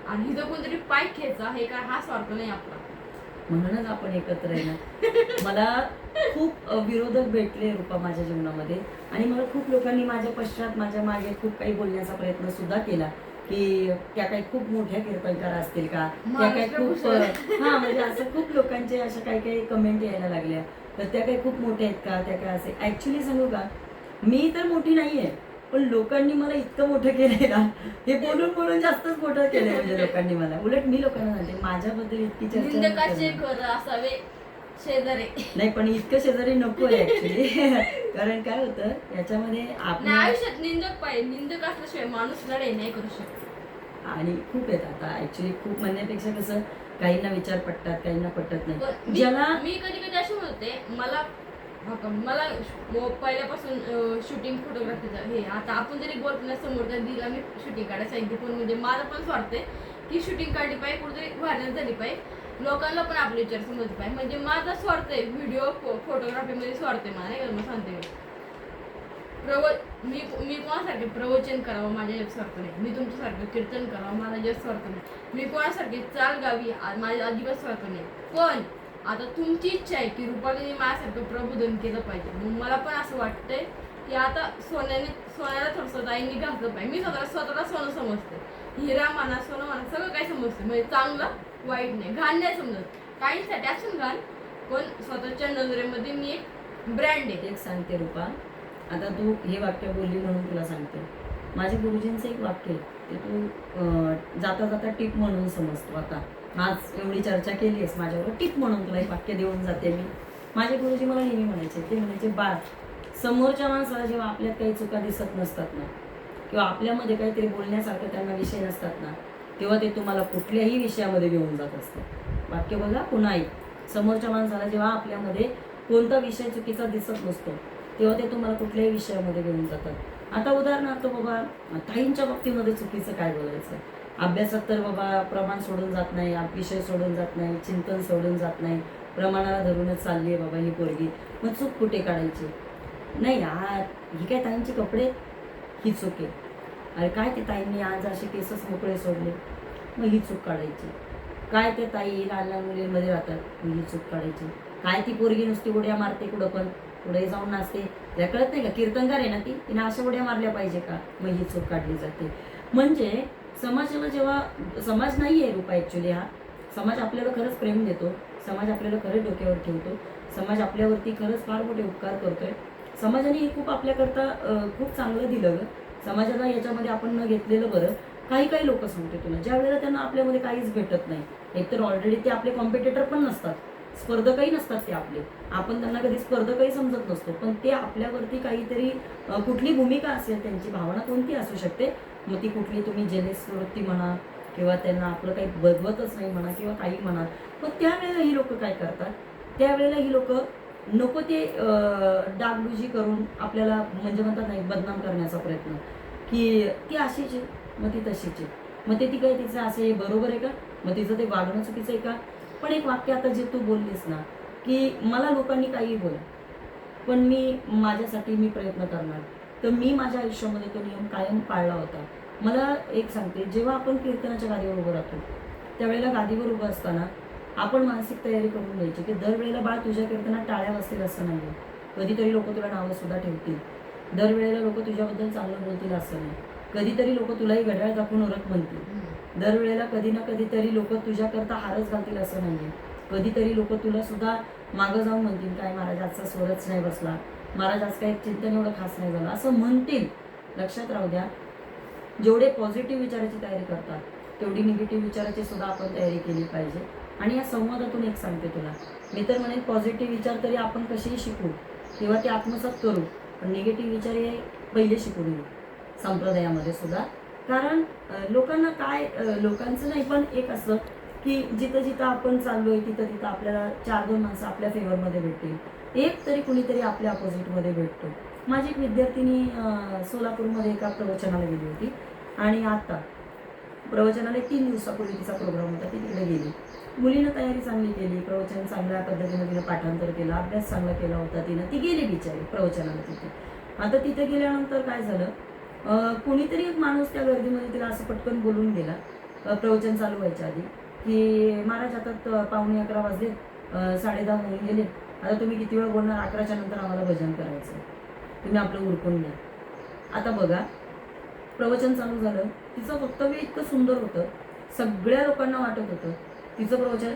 आणि हिचं कोणतरी पाय खेचा हे काय, हा स्वार्थ नाही आपला. म्हणूनच आपण एकत्र आहे ना. मला खूप विरोधक भेटले रूपा माझ्या जीवनामध्ये आणि मला खूप लोकांनी माझ्या पश्चात माझ्या मागे खूप काही बोलण्याचा प्रयत्न सुद्धा केला की त्या काही खूप मोठ्या कीर्तनकार असतील का, त्या काही खूप म्हणजे असं खूप लोकांचे अशा काही कमेंट यायला लागल्या, तर त्या काही खूप मोठ्या आहेत का, त्या काय असे. ऍक्च्युली सांगू का, मी तर मोठी नाहीये, पण लोकांनी मला इतकं मोठं केलंय ना, हे बोलून जास्तच मोठं केलंय म्हणजे लोकांनी मला. उलट मी लोकांना सांगते माझ्याबद्दल इतकी चर्चा निंदकाचे नको करू. घर असावे शेजारी. नाही, पण इतकं शेजारी नको आहे ऍक्च्युली. कारण काय होतं याच्यामध्ये आपण नाही, आयुष्यात निंदक पाहिजे. निंदक असल्याशिवाय माणूस लढाई नाही करू शकत. आणि खूप आहेत आता ऍक्च्युली. खूप म्हणण्यापेक्षा कसं, काहींना विचार पटतात, काहींना पटत नाही. पण ज्याला मी कधी अशी म्हणते, मला पहिल्यापासून शूटिंग फोटोग्राफीचं हे, आता आपण जरी बोलतो ना समोर तर दिला मी शूटिंग काढायला सांगितली, पण म्हणजे माझा पण स्वार्थ आहे की शूटिंग काढली पाहिजे, कुठेतरी व्हायरल झाली पाहिजे, लोकांना पण आपले विचार समजले पाहिजे. म्हणजे माझा स्वार्थ आहे, व्हिडिओ फोटोग्राफीमध्ये स्वार्थ आहे मला, नाही का मी सांगते. मी कोणासारखे प्रवचन करावं माझ्या स्वार्थ नाही, मी तुमच्यासारखं कीर्तन करावं माझा जास्त स्वार्थ नाही, मी कोणासारखे चाल गावी माझ्या अजिबात स्वार्थ नाही. पण आता तुमची इच्छा आहे की रुपालीने माझ्यासारखं प्रबोधन केलं पाहिजे. मग मला पण असं वाटतंय की आता सोन्याला थोडंसं ताईंनी घातलं पाहिजे. मी स्वतःला सोनं समजते, हिरा म्हणा सोनं म्हणा सगळं काय समजते, म्हणजे चांगलं वाईट नाही, घाण नाही समजत. काहींसाठी असून घाण, पण स्वतःच्या नजरेमध्ये मी एक ब्रँड आहे. एक सांगते रूपा, आता तू हे वाक्य बोलली म्हणून तुला सांगते, माझ्या गुरुजींचं एक वाक्य आहे ते तू जाता जाता टिप म्हणून समजतो. आता आज एवढी चर्चा केली आहेस माझ्यावर, टिप म्हणून तुला एक वाक्य देऊन जाते मी. माझे गुरुजी मला नेहमी म्हणायचे, ते म्हणायचे, बाळ, समोरच्या माणसाला जेव्हा आपल्यात काही चुका दिसत नसतात ना, किंवा आपल्यामध्ये काहीतरी बोलण्यासारखं त्यांना विषय नसतात ना, तेव्हा ते तुम्हाला कुठल्याही विषयामध्ये घेऊन जात असतात. वाक्य बघा पुन्हा एक, समोरच्या माणसाला जेव्हा आपल्यामध्ये कोणता विषय चुकीचा दिसत नसतो तेव्हा ते तुम्हाला कुठल्याही विषयामध्ये घेऊन जातात. आता उदाहरणार्थ बाबा, ताईंच्या बाबतीमध्ये चुकीचं काय बोलायचं? अभ्यासात तर बाबा प्रमाण सोडून जात नाही, विषय सोडून जात नाही, चिंतन सोडून जात नाही, प्रमाणाला धरूनच चालली आहे बाबा ही पोरगी, मग चूक कुठे काढायची? नाही यार, ही काय ताईंचे कपडे, ही चूक आहे. अरे काय ते ताईंनी आज असे केसच मोकळे सोडले, मग ही चूक काढायची. काय ते ताई लहान लहान मुलींमध्ये राहतात, मग ही चूक काढायची. काय ती पोरगी नुसती उड्या मारते कुठं पण, पुढे जाऊन नाचते, त्या कळत नाही का कीर्तनकार आहे ना ती, तिने अशा उड्या मारल्या पाहिजे का, मग ही चूक काढली जाते. म्हणजे समाजाला जेव्हा, समाज नाही आहे रूपा ॲक्च्युली, हा समाज आपल्याला खरंच प्रेम देतो, समाज आपल्याला खरंच डोक्यावर ठेवतो, समाज आपल्यावरती खरंच फार मोठे उपकार करतोय. समाजाने खूप आपल्याकरता खूप चांगलं दिलं ग. समाजाला याच्यामध्ये आपण न घेतलेलं बरं. काही काही लोक सांगते तुला, ज्या वेळेला त्यांना आपल्यामध्ये काहीच भेटत नाही, एकतर ऑलरेडी ते आपले कॉम्पिटिटर पण नसतात, स्पर्धकही नसतात ते आपले, आपण त्यांना कधी स्पर्धकही समजत नसतो, पण ते आपल्यावरती काहीतरी कुठली भूमिका असेल, त्यांची भावना कोणती असू शकते, मग ती कुठली, तुम्ही जेलेस वृत्ती म्हणा किंवा त्यांना आपलं काही बघवतच नाही म्हणा किंवा काही म्हणा, पण त्यावेळेला ही लोक काय करतात, त्यावेळेला ही लोक नको ते डागडुजी करून आपल्याला म्हणजे म्हणतात नाही बदनाम करण्याचा प्रयत्न, की ती अशीच आहे, मग ती तशीच आहे, मग ती काय तिचं असे बरोबर आहे का, मग तिचं ते वागणं चुकीचं आहे का? पण एक वाक्य आता जे तू बोललीस ना, की मला लोकांनी काही बोला, पण मी माझ्यासाठी मी प्रयत्न करणार, तर मी माझ्या आयुष्यामध्ये तो नियम कायम पाळला होता. मला एक सांगते, जेव्हा आपण कीर्तनाच्या गादीवर उभं राहतो त्यावेळेला गादीवर उभं असताना आपण मानसिक तयारी करून घ्यायची की दरवेळेला बाळ तुझ्या कीर्तनात टाळ्या वाजतील असं नाही, कधीतरी लोक तुला नावं सुद्धा ठेवतील, दरवेळेला लोक तुझ्याबद्दल चांगलं बोलतील असं नाही, कधीतरी लोक तुलाही घड्याळ दाखवून ओरख म्हणतील, दरवेळेला कधी ना कधीतरी लोक तुझ्याकरता हारच घालतील असं नाही, कधीतरी लोक तुला सुद्धा मागं जाऊन म्हणतील काय महाराज आजचा स्वरच नाही बसला, महाराज आज काही चिंतन एवढं खास नाही झालं असं म्हणतील. लक्षात राहू द्या, जेवढे पॉझिटिव्ह विचाराची तयारी करतात तेवढी निगेटिव्ह विचाराची सुद्धा आपण तयारी केली पाहिजे. आणि या संवादातून एक सांगते तुला, मी तर म्हणेन पॉझिटिव्ह विचार तरी आपण कसेही शिकू किंवा ते आत्मसात करू, पण निगेटिव्ह विचार हे पहिले शिकून घेऊ संप्रदायामध्ये सुद्धा. कारण लोकांना काय, लोकांचं नाही पण एक असं की जिथं जिथं आपण चाललोय तिथं तिथं आपल्याला 4-2 माणसं आपल्या फेवरमध्ये भेटतील, एक तरी कुणीतरी आपल्या अपोजिटमध्ये भेटतो. माझी एक विद्यार्थिनी सोलापूरमध्ये एका प्रवचनाला गेली होती आणि आता प्रवचनाला 3 दिवसापूर्वी तिचा प्रोग्राम होता, ती तिकडे गेली. मुलीनं तयारी चांगली केली, प्रवचन चांगल्या पद्धतीनं तिनं पाठांतर केलं, अभ्यास चांगला केला होता तिनं, ती गेली बिचारी प्रवचनाला तिथे. आता तिथे गेल्यानंतर काय झालं, कुणीतरी एक माणूस त्या गर्दीमध्ये तिला असं पटकन बोलून गेला प्रवचन चालू व्हायच्या आधी, की महाराज आता 11:15 वाजले, 10:30 होऊन गेले, आता तुम्ही किती वेळ बोलणार, 11च्या नंतर आम्हाला भजन करायचं, तुम्ही आपलं उरकून घ्या. आता बघा, प्रवचन चालू झालं, तिचं वक्तव्य इतकं सुंदर होतं, सगळ्या लोकांना वाटत होतं तिचं प्रवचन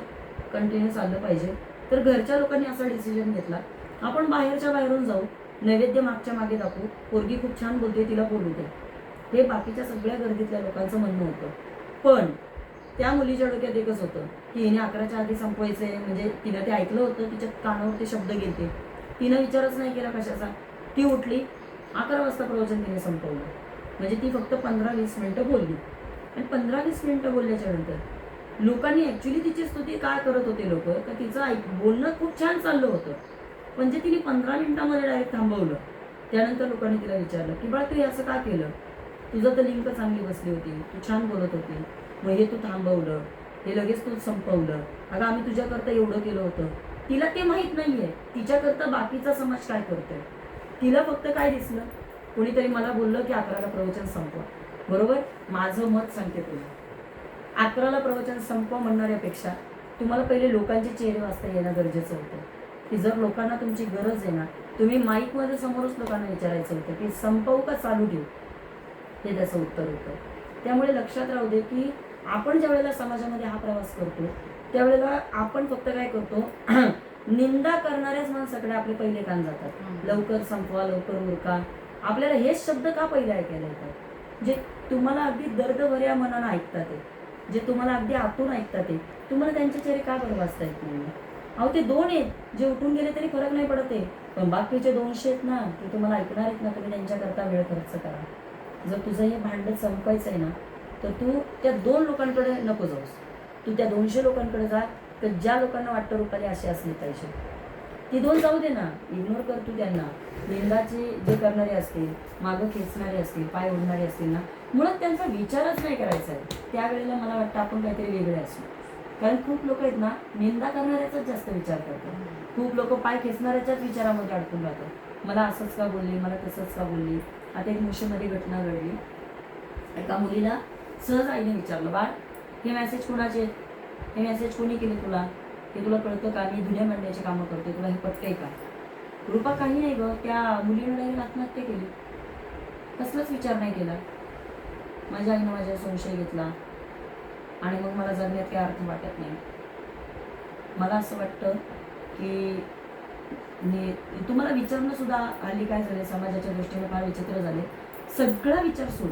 कंटिन्यू चाललं पाहिजे. तर घरच्या लोकांनी असा डिसिजन घेतला, आपण बाहेरच्या बाहेरून जाऊ, नैवेद्य मागच्या मागे दाखवू, पोरगी खूप छान बोलते तिला बोलू दे, हे बाकीच्या सगळ्या गर्दीतल्या लोकांचं म्हणणं होतं. पण त्या मुलीच्या डोक्यात एकच होतं की हिने 11च्या आधी संपवायचं आहे, म्हणजे तिनं ते ऐकलं होतं, तिच्या कानावर ते शब्द गेले, तिनं विचारच नाही केला कशाचा, ती उठली, 11 वाजता प्रवचन तिने संपवलं. म्हणजे ती फक्त 15-20 मिनटं बोलली आणि 15-20 मिनटं बोलल्याच्या नंतर लोकांनी ॲक्च्युली तिची स्तुती काय करत होते लोक, का तिचं बोलणं खूप छान चाललं होतं, म्हणजे तिने 15 मिनिटांमध्ये डायरेक्ट थांबवलं. त्यानंतर लोकांनी तिला विचारलं की बाळा तू हे असं का केलं, तुझं तर लिंक चांगली बसली होती, तू छान बोलत होती, मग हे तू थांबवलं, हे लगेच तू संपवलं, अगं आम्ही तुझ्याकरता एवढं केलं होतं. तिला ते माहीत नाही आहे तिच्याकरता बाकीचा समाज काय करतोय, तिला फक्त काय दिसलं, कोणीतरी मला बोललं की 11ला प्रवचन संपवा. बरोबर, माझं मत सांगते तुला, 11ला प्रवचन संपवा म्हणणाऱ्यापेक्षा तुम्हाला पहिले लोकांचे चेहरे वाचता येणं गरजेचं होतं, की जर लोकांना तुमची गरज आहे ना, तुम्ही माईकमध्ये समोरच लोकांना विचारायचं होतं की संपवू का चालू ठेवू, हे त्याचं उत्तर होतं. त्यामुळे लक्षात राहू दे की आपण ज्या वेळेला समाजामध्ये हा प्रवास करतो त्यावेळेला आपण फक्त काय करतो, निंदा करणाऱ्याच माणसाकडे आपले पहिले कान जातात, लवकर संपवा, लवकर उरका. आपल्याला हेच शब्द का पहिले ऐकायला येतात, जे तुम्हाला अगदी दर्दभऱ्या मनानं ऐकतात आहे, जे तुम्हाला अगदी आतून ऐकतात आहे, तुम्हाला त्यांच्या चेहरे का बरं वाचता येत नाही? अहो ते 2 आहेत, जे उठून गेले तरी फरक नाही पडत आहे, पण बाकीचे 200 आहेत ना, ते तुम्हाला ऐकणार आहेत ना, तुम्ही त्यांच्याकरता वेळ खर्च करा. जर तुझं हे भांडण संपवायचं आहे ना, तर तू त्या 2 लोकांकडे नको जाऊस. तू त्या 200 लोकांकडे जा, तर ज्या लोकांना वाटतं रुपाली अशी असली पाहिजे. ती 2 जाऊ दे ना, इग्नोर कर तू त्यांना. निंदाचे जे करणारे असतील, मागं खेचणारे असतील, पाय ओढणारे असतील ना, मुळात त्यांचा विचारच नाही करायचा आहे. त्यावेळेला मला वाटतं आपण काहीतरी वेगळे असू. कारण खूप लोक आहेत ना, निंदा करणाऱ्याचाच जास्त विचार करतात. खूप लोक पाय खेचणाऱ्याच्याच विचारामध्ये अडकून राहतात. मला असंच का बोलली, मला तसंच का बोलली. आता एक मुशीमध्ये घटना घडली. एका मुलीला सहज आईने विचारलं, बाळ हे मेसेज कोणाचे आहेत? हे मेसेज कोणी केले तुला? हे तुला कळतं का? मी धुण्या मांडण्याची कामं करते, तुला हे पटतंय का? रूपा काही नाही गं, त्या मुलीने डायरेक्ट आत्महत्या केली. कसलाच विचार नाही केला. माझ्या आईनं माझ्या संशय घेतला आणि मग मला जगण्यात काही अर्थ वाटत नाही. मला असं वाटतं की तुम्हाला विचारणं सुद्धा हल्ली काय झाले, समाजाच्या दृष्टीने फार विचित्र झाले. सगळा विचार सोड,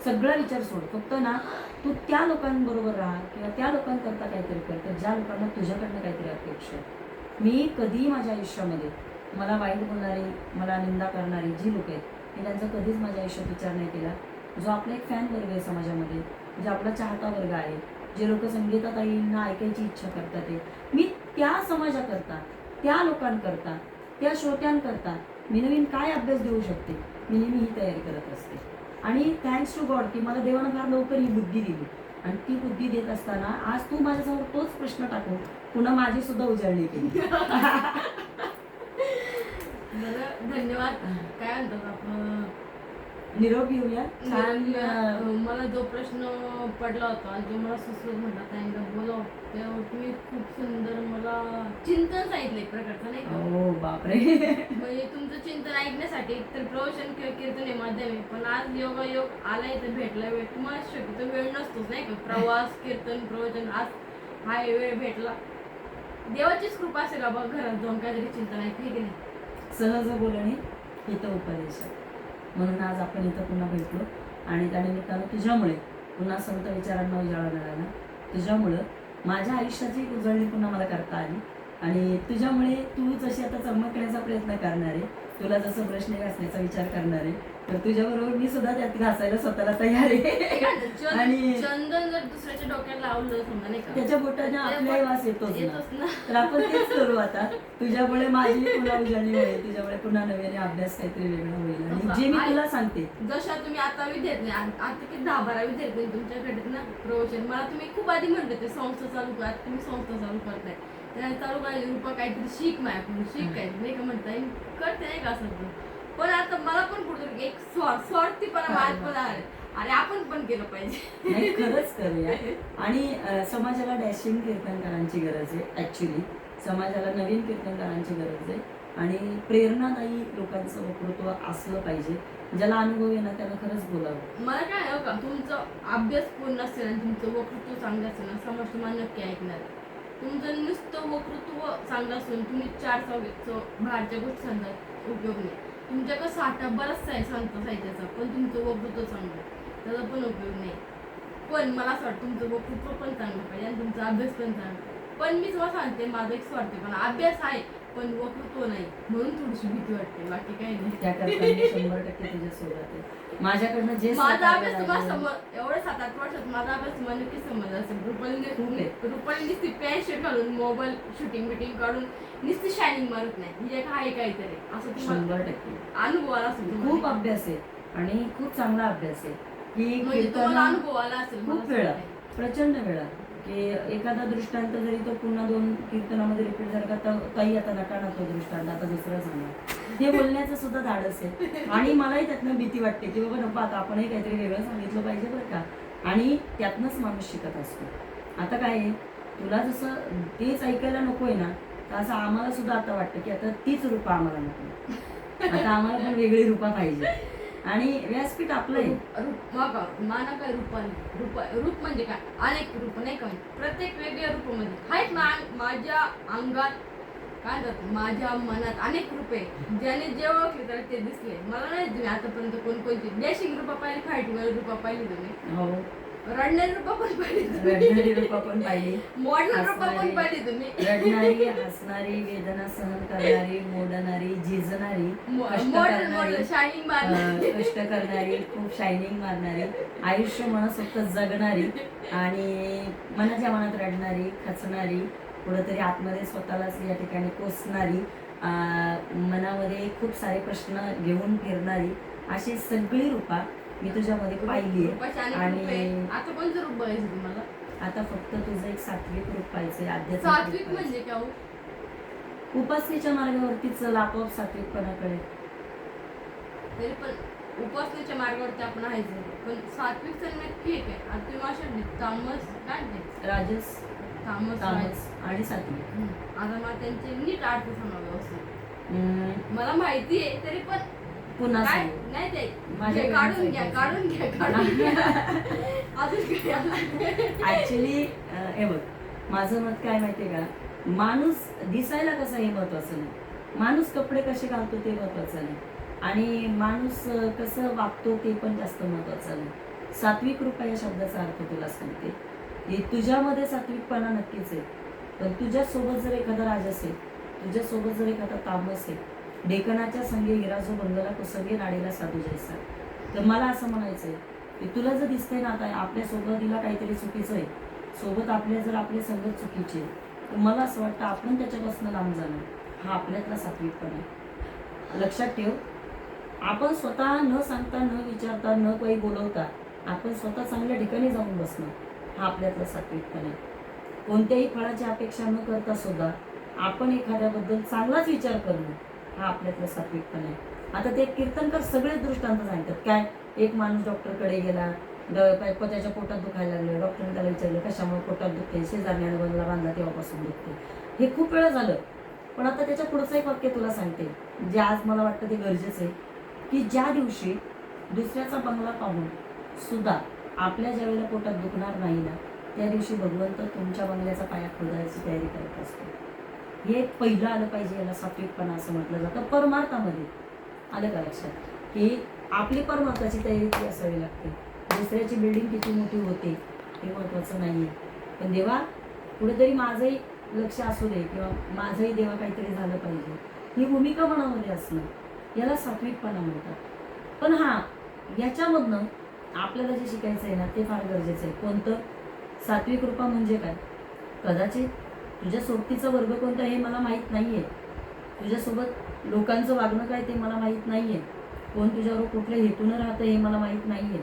सगळा विचार सोड. फक्त ना तू त्या लोकांबरोबर राहा किंवा त्या लोकांकरता काहीतरी कर, तर ज्या लोकांना तुझ्याकडनं काहीतरी अपेक्षा आहे. मी कधीही माझ्या आयुष्यामध्ये मला वाईट बोलणारी, मला निंदा करणारी जी लोक आहेत, मी त्यांचा कधीच माझ्या आयुष्यात विचार नाही केला. जो आपला एक फॅन वर्ग आहे समाजामध्ये, जे आपला चाहता वर्ग आहे, जे लोक संगीताताईंना ऐकायची इच्छा करतात, ते मी त्या समाजाकरता, त्या लोकांकरता, त्या श्रोत्यांकरता मी नवीन काय अभ्यास देऊ शकते, मी नेहमी ही तयारी करत असते. आणि थँक्स टू गॉड की मला देवानं फार लवकर ही बुद्धी दिली. आणि ती बुद्धी देत असताना आज तू माझ्यासमोर तोच प्रश्न टाकून पुन्हा माझी सुद्धा उजळणी केली. बरं, धन्यवाद. काय म्हणतात आपण, निरोप घेऊया. मला जो प्रश्न पडला होता आणि जो मला सुचवत म्हटला त्यांना बोलाव, तेव्हा तुम्ही खूप सुंदर मला चिंतन सांगितलं एक प्रकारचं, नाही का? हो बापरे. म्हणजे तुमचं चिंतन ऐकण्यासाठी तर प्रवचन किंवा कीर्तन हे माध्यम आहे, पण आज योगायोग आलाय तर भेटला वेळ. तुम्हाला शक्यतो वेळ नसतोच, नाही का? प्रवास, कीर्तन, प्रवचन, आज हा वेळ भेटला. देवाचीच कृपा असेल बाबा, घरात जाऊन काहीतरी चिंतन ऐकली की नाही. सहज बोलणे हितं उपदेश. म्हणून आज आपण इथं पुन्हा भेटलो आणि त्यानिमित्तानं तुझ्यामुळे पुन्हा संत विचारांना उजाळा मिळाला. तुझ्यामुळं माझ्या आयुष्याची उजळणी पुन्हा मला करता आली आणि तुझ्यामुळे तू जशी आता चमकण्याचा प्रयत्न करणार आहे, तुला जसं ब्रशने घासण्याचा विचार करणार आहे, तर तुझ्याबरोबर मी सुद्धा त्यात घासायला स्वतःला तयार आहे. आणि चंदन जर दुसऱ्याच्या डोक्याला लावलं समजा, नाही का, त्याच्या बोटाने आपलाही वास येतोच ना. तर आपण तेच करू आता. तुझ्यामुळे माझी पुन्हा उजळणी होईल, तुझ्यामुळे पुन्हा नव्याने अभ्यास काहीतरी वेगळा होईल. आणि जे मी तुला सांगते, जशा तुम्ही आता विद्यार्थी, आता किती 10-12 विद्यार्थी तुमच्याकडे ना प्रवचन, मला तुम्ही खूप आधी म्हणले ते संस्था चालू कर, तुम्ही संस्था चालू करताय, त्या चालू करायची रूपा काहीतरी शिक, माझ्याकडून शिक काय, नाही का म्हणताय, करते नाही का असं. पण आता मला पण कुठे एक स्वार्थीपणा माझ्यात पण आहे आणि आपण पण केलं पाहिजे. नाही खरंच करूया. आणि समाजाला डॅशिंग कीर्तनकारांची गरज आहे. ॲक्च्युली समाजाला नवीन कीर्तनकारांची गरज आहे आणि प्रेरणादायी लोकांचं वक्तृत्व असलं पाहिजे. ज्याला अनुभव आहे ना त्याला खरंच बोलावं. मला काय हो का, तुमचं अभ्यास पूर्ण असेल आणि तुमचं वक्तृत्व चांगलं असेल ना, समाज तुम्हाला नक्की ऐकणार. तुमचं नुसतं वक्तृत्व चांगलं असून तुम्ही 4 बाहेरच्या गोष्टी सांगतात उपयोग नाही. तुमच्याकडे साठा बराचसा आहे संत साहित्याचा, पण तुमचं वक्तृत्व चांगलं त्याचा पण उपयोग नाही. पण मला असं वाटतं तुमचं वक्तृत्व पण चांगलं पाहिजे आणि तुमचा अभ्यास पण चांगला. पण मी तुम्हाला सांगते, माझा एक स्वार्थीपणा, अभ्यास आहे पण वक्तृत्व नाही, म्हणून थोडीशी भीती वाटते, बाकी काही नाही. त्याकरता मी 100% तुझ्यासोबत आहे. माझ्याकडनं जे माझा अभ्यास तुम्हाला समज, एवढ्या 7-8 वर्षात माझा अभ्यास तुम्हाला नक्की समजला असेल. रुपाली नुसती पॅन्ट शर्ट घालून मोबाईल शूटिंग बिटिंग काढून नुसती शायनिंग मारत नाही, म्हणजे काय काहीतरी असं तुम्हाला 100% अनुभव आला असेल. खूप अभ्यास आहे आणि खूप चांगला अभ्यास आहे की म्हणजे तुम्हाला अनुभव आला असेल खूप वेळा, प्रचंड वेळा, की एखादा दृष्टांत जरी तो पुन्हा 2 कीर्तनामध्ये रिपीट झाला का, ताई आता नका ना तो दृष्टांत, आता दुसरा सांगा, हे बोलण्याचं सुद्धा धाडस आहे. आणि मलाही त्यातनं भीती वाटते की बाबा नको, आता आपणही काहीतरी वेगळं सांगितलं पाहिजे बरं का. आणि त्यातनंच माणूस शिकत असतो. आता काय आहे, तुला जसं तेच ऐकायला नको आहे ना, तर असं आम्हाला सुद्धा आता वाटतं की आता तीच रूपा आम्हाला नको, आता आम्हाला पण वेगळी रूपा पाहिजे. आणि व्यासपीठ आपलं आहे. माना काय रूपाने, रूप म्हणजे काय, अनेक रूप नाही का, प्रत्येक वेगळ्या रूपामध्ये आहेत माझ्या अंगात काय म्हणतात, माझ्या मनात अनेक रूपे ज्याने जे ओळखले तर ते दिसले. मला नाही तुम्ही आतापर्यंत कोणकोणती डॅशिंग रूपा पाहिली, फाईटवाली रूपा पाहिली तुम्ही, हो रडणारी रूपा पण पाहिली रडणारी रूपा पण पाहिली, मॉडर्न रूपा पण पाहिली तुम्ही, रडणारी, हसणारी, वेदना सहन करणारी, मोडणारी, झिजणारी, कष्ट मॉडर्न करणारी, शायनिंग मारणारी, कष्ट करणारी, खूप शायनिंग मारणारी, आयुष्य मनसोक्त जगणारी आणि मनाच्या मनात रडणारी, खचणारी, कुठंतरी आतमध्ये स्वतःलाच या ठिकाणी कोसणारी, मनामध्ये खूप सारे प्रश्न घेऊन फिरणारी, अशी सगळी रूपा मी तुझ्यामध्ये पाहिली रूपाची अनेक आणि रूपे. आता कोणतं रूप बघायचं तुम्हाला? आता फक्त तुझं एक सात्विक रूप पाहिजे, आध्यात्मिक सात्विक रूप म्हणजे काय हो? पाहिजे. उपासनेच्या मार्गावरती चल, आपोआप सात्विकपणाकडे. तरी पण उपासनेच्या मार्गावरती आपण आहेच, पण सात्विक तर नक्की आहे काय? आता तुम्ही अशा तामस काय ते राजस, तामस तामस आणि सात्विक. आता मला त्यांचे नीट अर्थ सांगा व्यवस्थित. हम्म, मला माहिती आहे तरी पण पुन्हा काय सांगू. नाही ते माझ्या काढून घ्या, काढून घ्या, काढून घ्या. अजून काय? ऍक्च्युली हे बघ, माझं मत काय माहितीये का, माणूस दिसायला कसा हे महत्वाचं नाही, माणूस कपडे कसे घालतो ते महत्वाचं नाही, आणि माणूस कसं वागतो ते पण जास्त महत्वाचं नाही. सात्विक रूपा या शब्दाचा अर्थ तुला सांगते की तुझ्यामध्ये सात्विकपणा नक्कीच आहे, पण तुझ्यासोबत जर एखादा राजस आहे, तुझ्यासोबत जर एखादा तामस आहे, डेकनाच्या संगे हिरा जो बंगला कुसंगे नाडीला साधू जैसा, तर मला असं म्हणायचं आहे की तुला जर दिसतंय ना आता आपल्या सोबतीला काहीतरी चुकीचं आहे, सोबत आपल्या जर आपले संगत चुकीचे आहे, तर मला असं वाटतं आपण त्याच्यापासून लांब जाणं हा आपल्यातला सात्विकपणा आहे. लक्षात ठेव, आपण स्वतः न सांगता, न विचारता, न काही बोलवता आपण स्वतः चांगल्या ठिकाणी जाऊन बसणं हा आपल्यातला सात्विकपणा आहे. कोणत्याही फळाची अपेक्षा न करता सुद्धा आपण एखाद्याबद्दल चांगलाच विचार करणं हा आपल्यातला सात्विकपणा आहे. आता ते कीर्तनकर सगळेच दृष्टांत सांगतात. काय, एक माणूस डॉक्टरकडे गेला, त्याच्या पोटात दुखायला लागलं, डॉक्टरने त्याला विचारलं कशामुळे पोटात दुखते, शेजारण्याने बंगला बांधला तेव्हापासून दुखते. हे खूप वेळा झालं, पण आता त्याच्या पुढचं एक वाक्य तुला सांगते जे आज मला वाटतं ते गरजेचं आहे, की ज्या दिवशी दुसऱ्याचा बंगला पाहून सुद्धा आपल्या ज्या वेळेला पोटात दुखणार नाही ना, त्या दिवशी भगवंत तुमच्या बंगल्याचा पाया खोदायची तयारी करत असतो. हे पहिलं आलं पाहिजे, याला सात्विकपणा असं म्हटलं जातं. परमार्थामध्ये आलं का लक्षात, की आपली परमार्थाची तयारी ती असावी लागते. दुसऱ्याची बिल्डिंग किती मोठी होते हे महत्त्वाचं नाही आहे, पण देवा कुठेतरी माझंही लक्ष असू दे, किंवा माझंही देवा काहीतरी झालं पाहिजे, ही भूमिका मनामध्ये असणं याला सात्विकपणा म्हणतात. पण हां, याच्यामधनं आपल्याला जे शिकायचं आहे ना ते फार गरजेचं आहे. कोणतं? सात्विक रूपा म्हणजे काय? कदाचित तुझ्या सोबतीचा वर्ग कोणता हे मला माहीत नाही आहे, तुझ्यासोबत लोकांचं वागणं काय ते मला माहीत नाही आहे, कोण तुझ्यावर कुठल्या हेतूनं राहतं हे मला माहीत नाही आहे,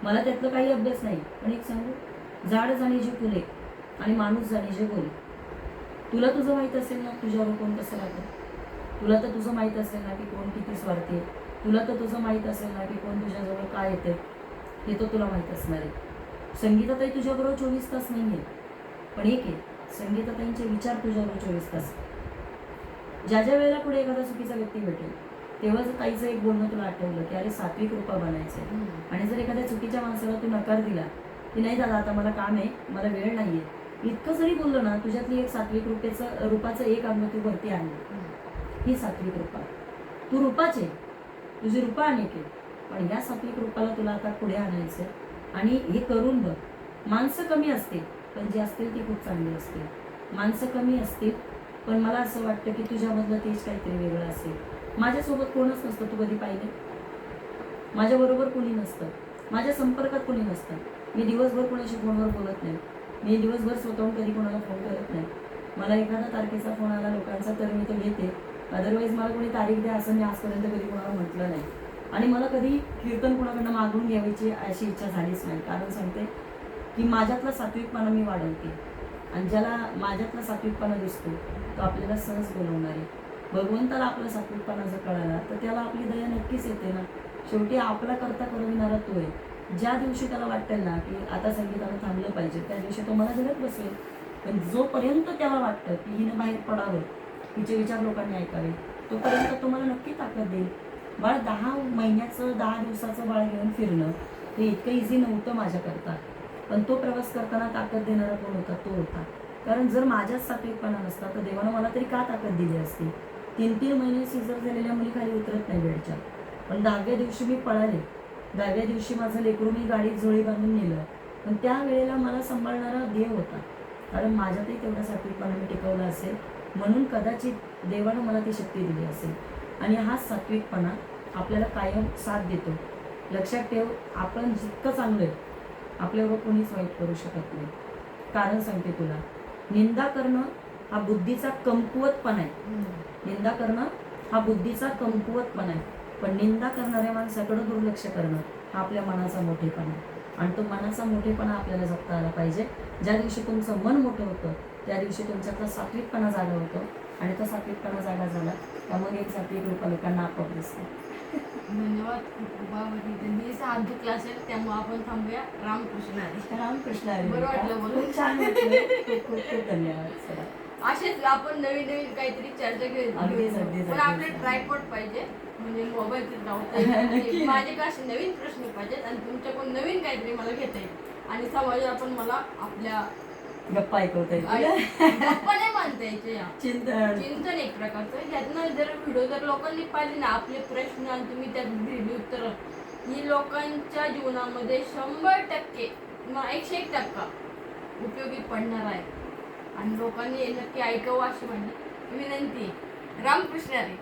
मला त्यातलं काही अभ्यास नाही. पण एक सांगू, झाड जाणीजे फुले आणि माणूस जाणीजे बोले. तुला तुझं माहीत असेल ना तुझ्यावर कोण कसं राहतं, तुला तर तुझं माहीत असेल ना की कोण किती स्वार्थी आहे, तुला तर तुझं माहीत असेल ना की कोण तुझ्याजवळ काय येतं हे तर तुला माहीत असणार आहे. संगीताताई तुझ्याबरोबर 24 तास नाही आहे, पण एक आहे, संगीताताईंचे विचार तुझ्याबरोबर 24 तास. ज्या ज्या वेळेला पुढे एखादा चुकीचा व्यक्ती भेटेल तेव्हा जर ताईचं एक बोलणं तुला आठवलं की अरे सात्विक रूपा बनायचं आहे, आणि जर एखाद्या चुकीच्या माणसाला तू नकार दिला की नाही दादा आता मला काम आहे, मला वेळ नाही आहे, इतकं जरी बोललं ना, तुझ्यातली एक सात्विक रूपाचं एक अंग तू वरती आणलं. ही सात्विक रूपा, तू रूपाचे, तुझी रूपा अनेक आहे, पण या सात्विक रूपाला तुला आता पुढे आणायचं. आणि हे करून बघ. माणसं कमी असतील पण जे असतील ती खूप चांगली असतील. माणसं कमी असतील पण मला असं वाटतं की तुझ्यामधलं तेच काहीतरी वेगळं असेल. माझ्यासोबत कोणच नसतं, तू कधी पाहिलं? माझ्याबरोबर कोणी नसतं, माझ्या संपर्कात कोणी नसतं, मी दिवसभर कोणाशी फोनवर बोलत नाही, मी दिवसभर स्वतःहून कधी कोणाला फोन करत नाही. मला एखादा तारखेचा फोन आला लोकांचा तर मी तो घेते, अदरवाईज मला कोणी तारीख द्या असं मी आजपर्यंत कधी कोणाला म्हटलं नाही. आणि मला कधी कीर्तन कोणाकडनं मागून घ्यायची अशी इच्छा झालीच नाही. कारण सांगते की माझ्यातला सात्विकपणा मी वाढवते, आणि ज्याला माझ्यातला सात्विकपणा दिसतो तो आपल्याला सहज बोलवणार आहे. भगवंताला आपला सात्विकपणा जर कळाला तर त्याला आपली दया नक्कीच येते ना. शेवटी आपला करता करविणारा तो आहे. ज्या दिवशी त्याला वाटेल ना की आता संगीताला थांबलं पाहिजे त्या दिवशी तो मला जगत बसेल, पण जोपर्यंत त्याला वाटतं की हिनं बाहेर पडावं, तिचे विचार लोकांनी ऐकावे, तोपर्यंत तो मला नक्की ताकद देईल. बाळ 10 महिन्याचं 10 दिवसाचं बाळ घेऊन फिरणं हे इतकं इझी नव्हतं माझ्याकरता, पण तो प्रवास करताना ताकद देणारा कोण होता? तो होता. कारण जर माझ्याच सात्विकपणा नसता तर देवानं मला तरी का ताकद दिली असती. 3-3 महिने सिझर झालेल्या मुली खाली उतरत नाही बेडच्या. पण 10व्या दिवशी मी पळाले. 10व्या दिवशी माझं लेकरू मी गाडीत झोळी बांधून नेलं. पण त्या वेळेला मला सांभाळणारा देव होता. कारण माझ्यातही तेवढा सात्विकपणा मी टिकवला असेल, म्हणून कदाचित देवानं मला ती शक्ती दिली असेल. आणि हा सात्विकपणा आपल्याला कायम साथ देतो. लक्षात ठेव, आपण जितकं चांगलं आहे आपल्यावर कोणीच वाईट करू शकत नाही. कारण सांगते तुला, निंदा करणं हा बुद्धीचा कमकुवतपणा आहे. निंदा करणं हा बुद्धीचा कमकुवतपणा आहे. पण निंदा करणाऱ्या माणसाकडे दुर्लक्ष करणं हा आपल्या मनाचा मोठेपणा आहे. आणि तो मनाचा मोठेपणा आपल्याला जपता आला पाहिजे. ज्या दिवशी तुमचं मन मोठं होतं त्या दिवशी तुमच्यातला सात्विकपणा जागा होतो. आणि तो सात्विकपणा जागा झाला त्यामुळे एक सात्विक रूप लोकांना आपोआप दिसतं. धन्यवाद खूप खूप. मी साधू क्लास आहे त्यामुळे आपण थांबूया. रामकृष्ण हरी. रामकृष्ण हरी. बरं वाटलं बोलून. खूप छान वाटलं. खूप खूप खूप धन्यवाद. चला. असेच आपण नवीन नवीन काहीतरी चर्चा अगदीच, घेऊ. अगदीच, पण अगदीच. आपले ट्रायपॉड पाहिजे, म्हणजे मोबाईल नक्की. माझे का असे नवीन प्रश्न पाहिजेत आणि तुमच्याकडून नवीन काहीतरी मला घेता येईल. आणि समाजाला पण मला आपल्या गप्पा ऐकवता येईल. गप्पा नाही मानता यायचे या चिंतन. चिंतन एक प्रकारचं. यातनं जर व्हिडिओ जर लोकांनी पाहिले ना आपले प्रश्न आणि तुम्ही त्यात दिली उत्तर, ही लोकांच्या जीवनामध्ये 100% किंवा 101% उपयोगी पडणार आहे. आणि लोकांनी हे नक्की ऐकावं अशी माझी विनंती आहे. रामकृष्ण हरी.